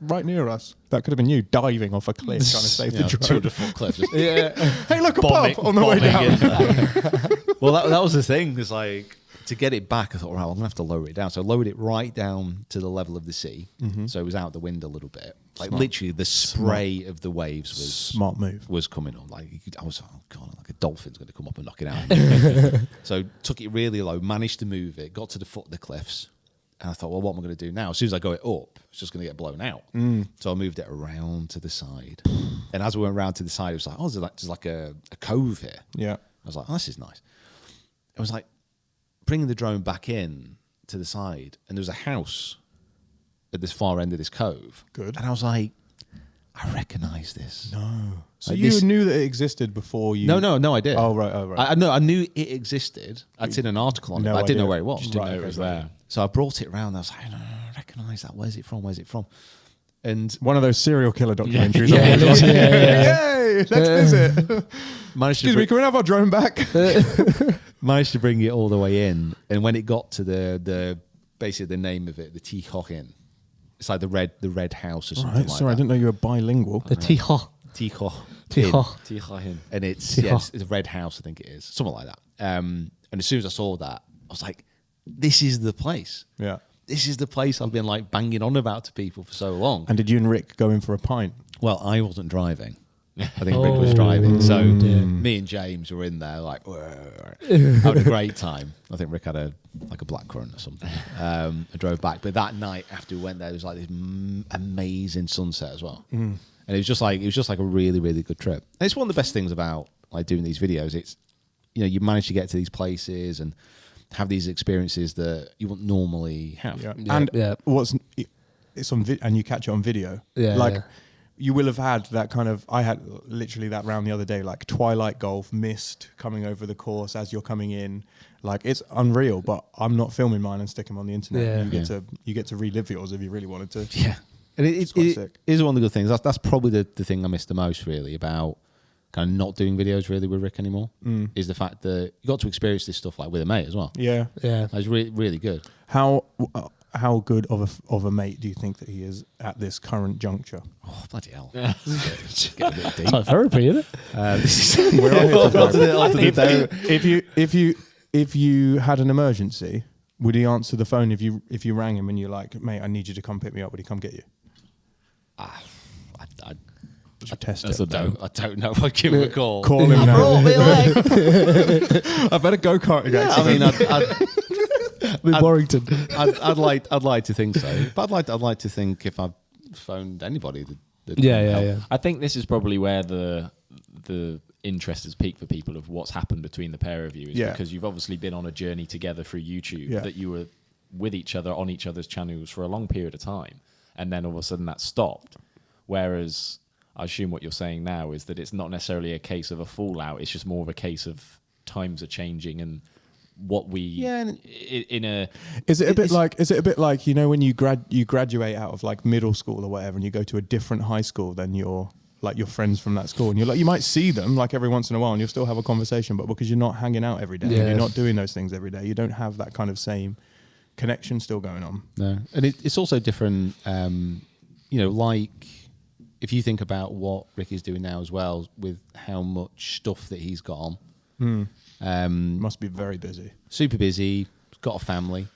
right near us. That could have been you diving off a cliff trying to save the drone.
200-foot cliff. Just
Hey, look, a pub on the way down.
Well, that was the thing. It's like, to get it back, I thought, right, I'm going to have to lower it down. So I lowered it right down to the level of the sea. So it was out the wind a little bit. Like literally the spray of the waves was
Smart move.
was coming on. Like I was like, oh god, like a dolphin's going to come up and knock it out. So took it really low, managed to move it, got to the foot of the cliffs, And I thought, well, what am I going to do now? As soon as I go it up, it's just going to get blown out. So I moved it around to the side. And as we went around to the side, it was like, oh, there's like a cove here.
Yeah.
I was like, oh, this is nice. It was like bringing the drone back in to the side, and there was a house at this far end of this cove.
Good.
And I was like, I recognise this.
No. So
Like
you
this-
knew that it existed before you...
No, I did.
Oh, right, oh, right.
I knew it existed. I'd seen an article on it,
No
but I didn't know
idea.
where it was.
Just didn't
Right,
know
okay,
it was
right.
there.
So I brought it around. I was like, I recognise that. Where's it from? Where's it from? And
One of those serial killer documentaries.
Yeah,
on
it is,
Netflix.
yeah.
Yay! Let's visit.
managed
Excuse me, can we have our drone back?
managed to bring it all the way in. And when it got to the basically the name of it, the Teacock Inn. It's like the red house or something
Right,
like
sorry, I
that.
didn't know you were bilingual.
The Tiha.
Teacock Inn.
Tiha.
And it's
Teacock.
it's a red house, I think it is. Something like that. And as soon as I saw that, I was like, this is the place.
Yeah.
This is the place I've been like banging on about to people for so long.
And did you and Rick go in for a pint?
Well, I wasn't driving. I think Rick was driving. So me and James were in there like having a great time. I think Rick had a blackcurrant or something. I drove back. But that night after we went there, there was like this amazing sunset as well. And it was just like a really, really good trip. And it's one of the best things about like doing these videos. It's, you know, you manage to get to these places and have these experiences that you wouldn't normally have.
Yeah.
Yeah,
And
yeah.
it's on and you catch it on video.
Yeah,
Like
yeah.
you will have had that kind of, I had literally that round the other day, like twilight golf, mist coming over the course as you're coming in. Like it's unreal, but I'm not filming mine and sticking them on the internet.
Yeah.
You get to relive yours if you really wanted to.
Yeah. And
It's quite
it
sick.
is one of the good things. That's probably the thing I miss the most, really, about kind of not doing videos really with Rick anymore, is the fact that you got to experience this stuff like with a mate as well.
Yeah.
Yeah.
It's really, really good.
How good of a mate do you think that he is at this current juncture?
Oh, bloody hell. Get a bit deep.
It's like therapy, isn't it?
This is
We're on here for
onto
If you had an emergency, would he answer the phone if you rang him and you're like, mate, I need you to come pick me up? Would he come get you?
I
Would you test
That's
it?
a no.
I don't know if I'd give him a call.
Call him now.
I
I better go karting.
mean, I'd,
With Warrington.
I'd like to think so, but I'd like to think if I've phoned anybody that
Yeah.
I think this is probably where the interest has peaked for people of what's happened between the pair of you, is
Yeah.
because you've obviously been on a journey together through YouTube,
Yeah.
that you were with each other on each other's channels for a long period of time, and then all of a sudden that stopped. Whereas I assume what you're saying now is that it's not necessarily a case of a fallout, it's just more of a case of times are changing and what we in a
Is it a bit like you know when you graduate out of like middle school or whatever, and you go to a different high school than your friends from that school, and you're like, you might see them like every once in a while, and you'll still have a conversation, but because you're not hanging out every day, and
Yeah.
you're not doing those things every day, you don't have that kind of same connection still going on.
No, and it's also different. You know, like if you think about what Rick is doing now as well, with how much stuff that he's got on.
Must be very busy.
Super busy. Got a family.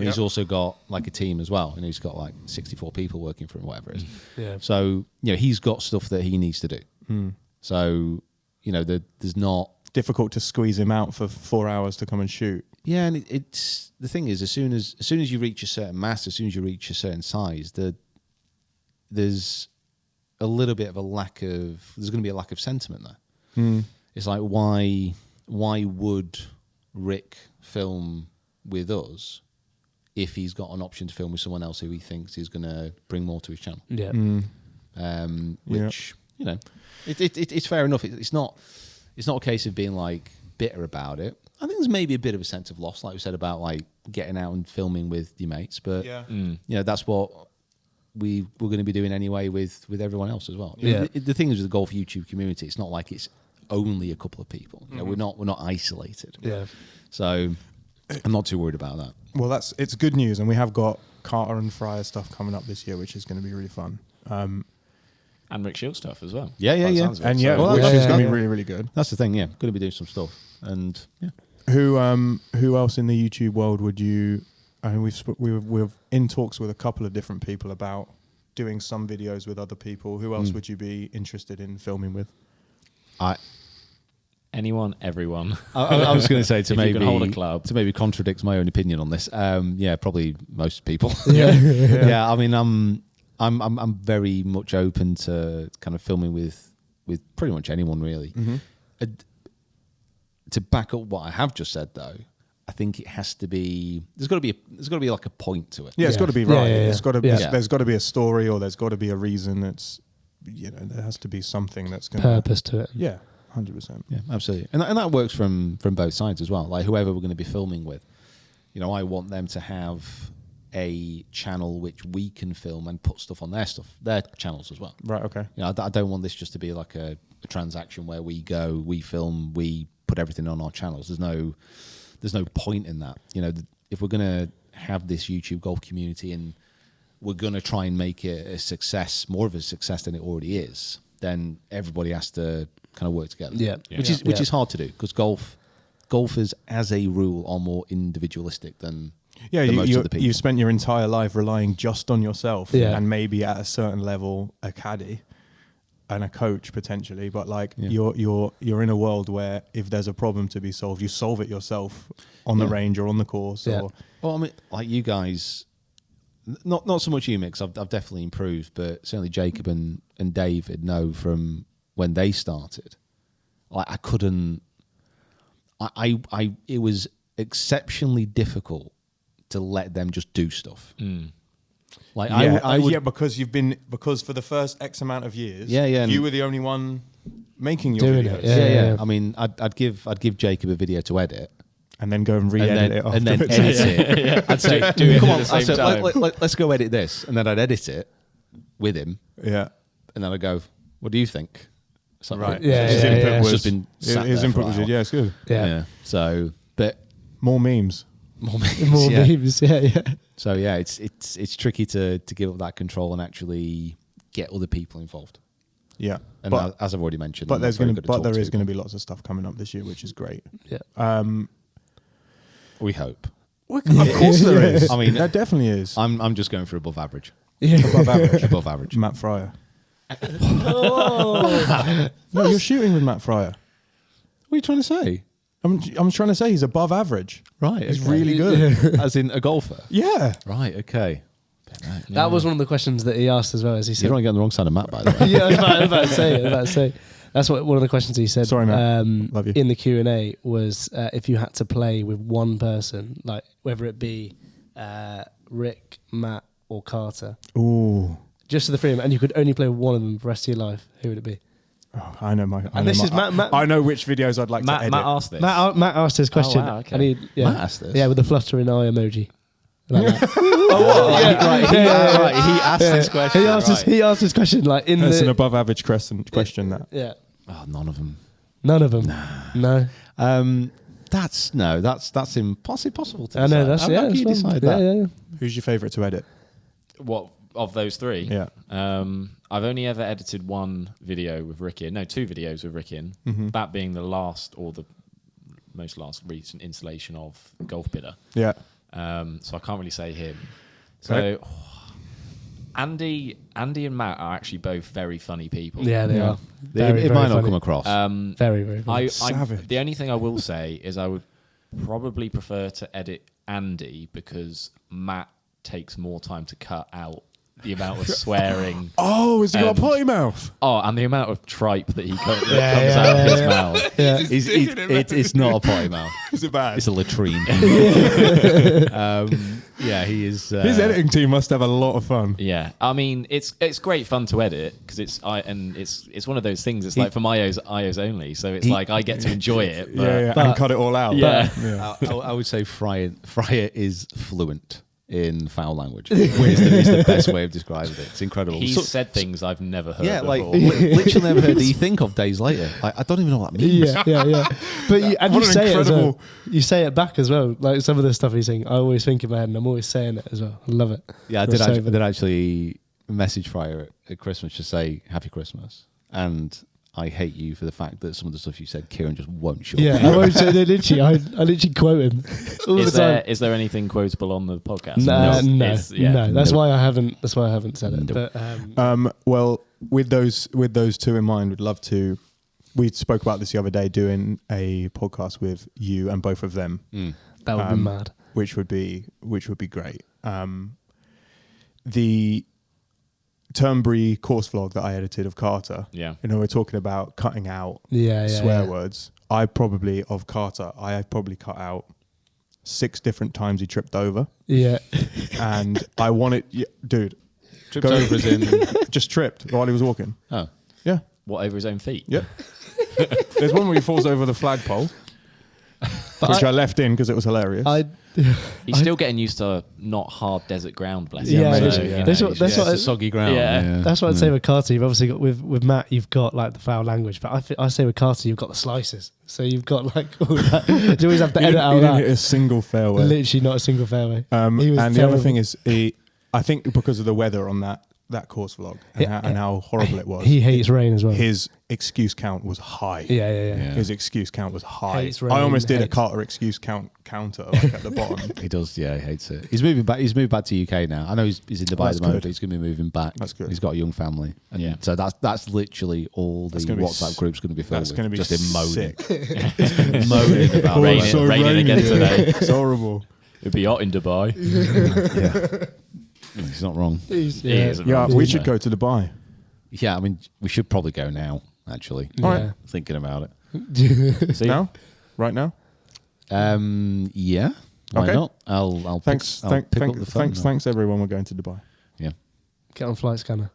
He's also got like a team as well, and he's got like 64 people working for him, whatever it is.
Yeah.
So you know, he's got stuff that he needs to do. So you know, there's not.
Difficult to squeeze him out for 4 hours to come and shoot.
Yeah, and it's the thing is, as soon as you reach a certain mass, as soon as you reach a certain size, there's a little bit of there's going to be a lack of sentiment there. It's like, why would Rick film with us if he's got an option to film with someone else who he thinks is going to bring more to his channel?
Yeah.
Which you know, it's fair enough. It's not a case of being like bitter about it. I think there's maybe a bit of a sense of loss, like we said about like getting out and filming with your mates, but you know, that's what we're going to be doing anyway with everyone else as well.
Yeah.
The thing is with the golf YouTube community, it's not like it's only a couple of people. You know, we're not isolated.
Yeah.
So I'm not too worried about that.
Well, it's good news, and we have got Carter and Fryer stuff coming up this year, which is going to be really fun.
and Rick Shiels stuff as well.
Yeah,
By the
yeah.
sounds of it.
And yeah,
Well,
which
yeah,
is
yeah,
going to
yeah.
be really, really good.
That's the thing. Yeah, going to be doing some stuff, and yeah.
Who else in the YouTube world would you? I mean, we're in talks with a couple of different people about doing some videos with other people. Who else would you be interested in filming with?
Anyone, everyone.
I was going to say
If you can hold a club.
to maybe contradict my own opinion on this. Yeah, probably most people.
Yeah.
Yeah, I mean, I'm very much open to kind of filming with pretty much anyone really. To back up what I have just said, though, I think it has to be. There's got to be like a point to it.
Yeah, it's got to be right. It's got to be.
Yeah.
There's got to be a story, or there's got to be a reason. That's there has to be something that's going
Purpose to it.
Yeah, 100%.
Yeah, absolutely, and that works from both sides as well. Like whoever we're going to be filming with, I want them to have a channel which we can film and put stuff on their channels as well.
Right. Okay.
I don't want this just to be like a transaction where we go, we film, we put everything on our channels. There's no point in that. If we're going to have this YouTube golf community and we're going to try and make it a success, more of a success than it already is, then everybody has to kind of work together.
Yeah.
Which is hard to do because golfers as a rule are more individualistic than most of the people.
You spent your entire life relying just on yourself and maybe at a certain level a caddy and a coach potentially, but you're in a world where if there's a problem to be solved, you solve it yourself on the range or on the course.
Well, I mean, like you guys, not so much you, Mix. I've definitely improved, but certainly Jacob and David know from when they started. I couldn't. It was exceptionally difficult to let them just do stuff. Like I would,
because for the first X amount of years,
and
you were the only one making your
doing
videos.
it. Yeah.
I mean, I'd give Jacob a video to edit,
and then go and re-edit it
and then
afterwards.
edit it. I'd say,
do it
come
at
on,
the same
I'd say,
time.
let's go edit this, and then I'd edit it with him,
Yeah.
and then I'd go, what do you think? So,
Right.
Yeah,
His
yeah,
input
yeah.
was
It's just been sat
his
there for
input
an
was
hour.
good. Yeah, it's good.
Yeah.
So, but
More memes.
more memes,
More
yeah.
memes. Yeah.
So yeah, it's tricky to give up that control and actually get other people involved.
Yeah.
And
But
as I've already mentioned,
but
I'm
there's
not very
going
good
to
at talking
is
to
going to
people.
be lots of stuff coming up this year, which is great.
Yeah.
We hope.
Of course there is.
I mean,
there definitely is.
I'm just going for above average.
Yeah.
Above average.
Above average.
Matt Fryer. No, you're shooting with Matt Fryer.
What are you trying to say?
I'm trying to say he's above average.
Right,
He's
okay.
really good.
As in a golfer.
Yeah.
Right. Okay.
That was one of the questions that he asked as well, as he said.
You're not getting the wrong side of Matt, by the way.
Yeah, I was about to say. That's what one of the questions he said.
Sorry, Matt. Love you.
In the Q&A was if you had to play with one person, like whether it be Rick, Matt, or Carter,
Ooh.
just the three of them, and you could only play with one of them for the rest of your life, who would it be?
Oh, I know my.
Matt.
I know which videos I'd like to edit.
Matt asked this.
Matt asked his question.
wow, okay.
And he,
Matt asked this?
Yeah, with the fluttering eye emoji. Like that.
Right. He asked this question.
He asked his question like in
That's
the
an above average question. That.
Yeah.
Oh, none of them.
None of them. No.
That's impossible to
I know.
decide.
That's
How
yeah.
can
That's
you
fun.
decide
Yeah,
that?
yeah.
Who's your favourite to edit?
What of those three?
Yeah.
I've only ever edited one video with Rick in. No, two videos with Rick in.
Mm-hmm.
That being the last or the most recent installation of Golf Bidder.
Yeah.
So I can't really say him. So
Right.
Andy and Matt are actually both very funny people.
Yeah, they
Yeah.
are. Very,
It
very
might not
funny.
come across.
Very, very funny.
Savage.
The only thing I will say is I would probably prefer to edit Andy because Matt takes more time to cut out the amount of swearing.
Oh, has he got a
And-
potty mouth?
Oh, and the amount of tripe that he comes
Yeah,
out of his
yeah.
mouth.
Yeah.
It's not a potty mouth.
Is it bad?
It's a latrine. Yeah, he is.
His editing team must have a lot of fun.
Yeah, I mean it's great fun to edit because it's one of those things. It's like for my eyes only, so it's like I get to enjoy it. But
Yeah, and cut it all out.
Yeah.
I would say Fryer is fluent in foul language. Is the best way of describing it. It's incredible.
He's said things I've never heard.
yeah, like
before.
literally never heard that you think of days later. I don't even know what that means.
Yeah. But you
What an
say it as well.
incredible-
You say it back as well. Like some of the stuff he's saying, I always think in my head, and I'm always saying it as well. I love it.
Yeah, I
It's
did.
so
I
funny.
did actually message Fryer at Christmas to say Happy Christmas, and I hate you for the fact that some of the stuff you said, Kieran just won't shut
Yeah,
up.
I won't say that. Literally, I literally quote him all the time.
Is there anything quotable on the podcast?
No. That's
Nope.
why I haven't said it.
Nope.
But
Well, with those two in mind, would love to we spoke about this the other day, doing a podcast with you and both of them,
That would be mad.
which would be great. The Turnberry course vlog that I edited of Carter.
Yeah.
We're talking about cutting out
Yeah,
swear words. I probably cut out 6 different times he tripped over,
Yeah.
and I wanted, dude,
Tripped over as in
just tripped while he was walking.
oh,
Yeah,
what, over his own feet?
yep. There's one where he falls over the flagpole, which I left in because it was hilarious.
He's still getting used to not hard desert ground, bless
Yeah,
him.
that's-
So, you know,
that's what-
he's
that's
just-
what
It's a soggy ground.
Yeah.
That's what I'd say with Carter. You've obviously got with Matt. You've got like the foul language, but I say with Carter, you've got the slices. So you've got like all that. You always have to
He
edit
didn't,
out
he didn't hit
that.
a single fairway.
Literally not a single fairway. He was
And the other
terrible.
thing is, I think because of the weather on that course vlog and how horrible it was,
He hates rain as well.
his excuse count was high.
Yeah.
His excuse count was high.
Hates rain,
I almost did a
hates-
Carter excuse counter like at the bottom.
He does, yeah, he hates it. He's moving back. He's moved back to UK now. I know he's in Dubai
That's
at the moment,
good.
but he's going to be moving back.
That's good.
He's got a young family, and
Yeah.
so that's literally all the
That's gonna be
WhatsApp group's going to be filled
That's
with.
going to be
just him moaning,
sick.
moaning about
Raining-
it.
so
raining again
rainy.
today.
It's horrible.
It'd be hot in Dubai.
He's not wrong.
He isn't
Yeah,
wrong,
we
is
should
he?
go to Dubai.
Yeah, I mean, we should probably go now. Actually,
Yeah.
thinking about it.
See?
Now? Right now?
Yeah, why
Okay.
not? I'll
Thanks,
pick, I'll pick up the phone.
thanks everyone. We're going to Dubai.
Yeah.
Get on flight scanner.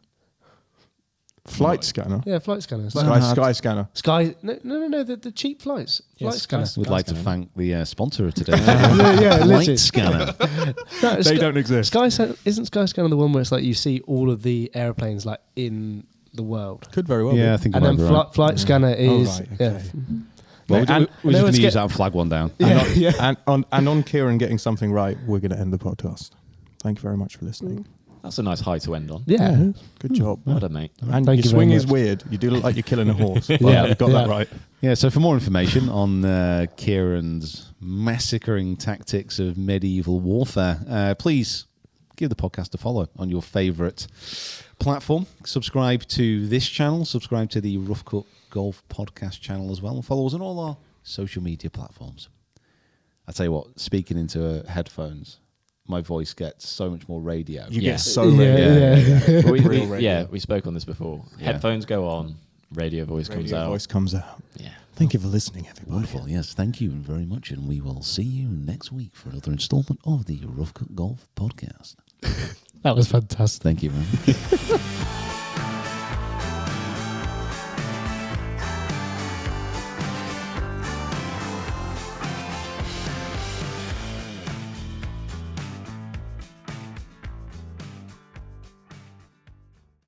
Flight scanner?
Yeah, flight scanner.
Sky scanner.
Sky. No. The cheap flights. Flight
Yes,
scanner.
Would like to thank the sponsor of today,
yeah,
Flight
literally.
Scanner.
No,
They don't exist.
Isn't Sky Scanner the one where it's like you see all of the airplanes like in the world?
Could very well
Yeah, I
be.
think.
And then Flight Scanner is
right,
yeah.
okay.
Well,
And-
we're
no,
just going
let's
to use
get-
that and flag one down.
Yeah.
And on Kieran getting something right, we're going to end the podcast. Thank you very much for listening.
That's a nice high to end on.
Yeah.
Good job.
Well done, mate.
And
Thank
your
you
swing
very
is
much.
weird. You do look like you're killing a horse. But
Yeah,
you got
yeah.
that right.
Yeah, so for more information on Kieran's massacring tactics of medieval warfare, please give the podcast a follow on your favourite platform. Subscribe to this channel, subscribe to the Rough Cut Golf podcast channel as well, and follow us on all our social media platforms. I tell you what, speaking into headphones, my voice gets so much more radio.
You
Yeah.
get so
Yeah,
ready.
yeah.
we,
radio.
we spoke on this before.
Yeah.
Headphones go on, radio voice comes
Radio
out.
voice comes out.
Yeah.
Thank you for listening, everybody.
Wonderful, yes, thank you very much, and we will see you next week for another instalment of the Rough Cut Golf podcast.
That was fantastic.
Thank you very much.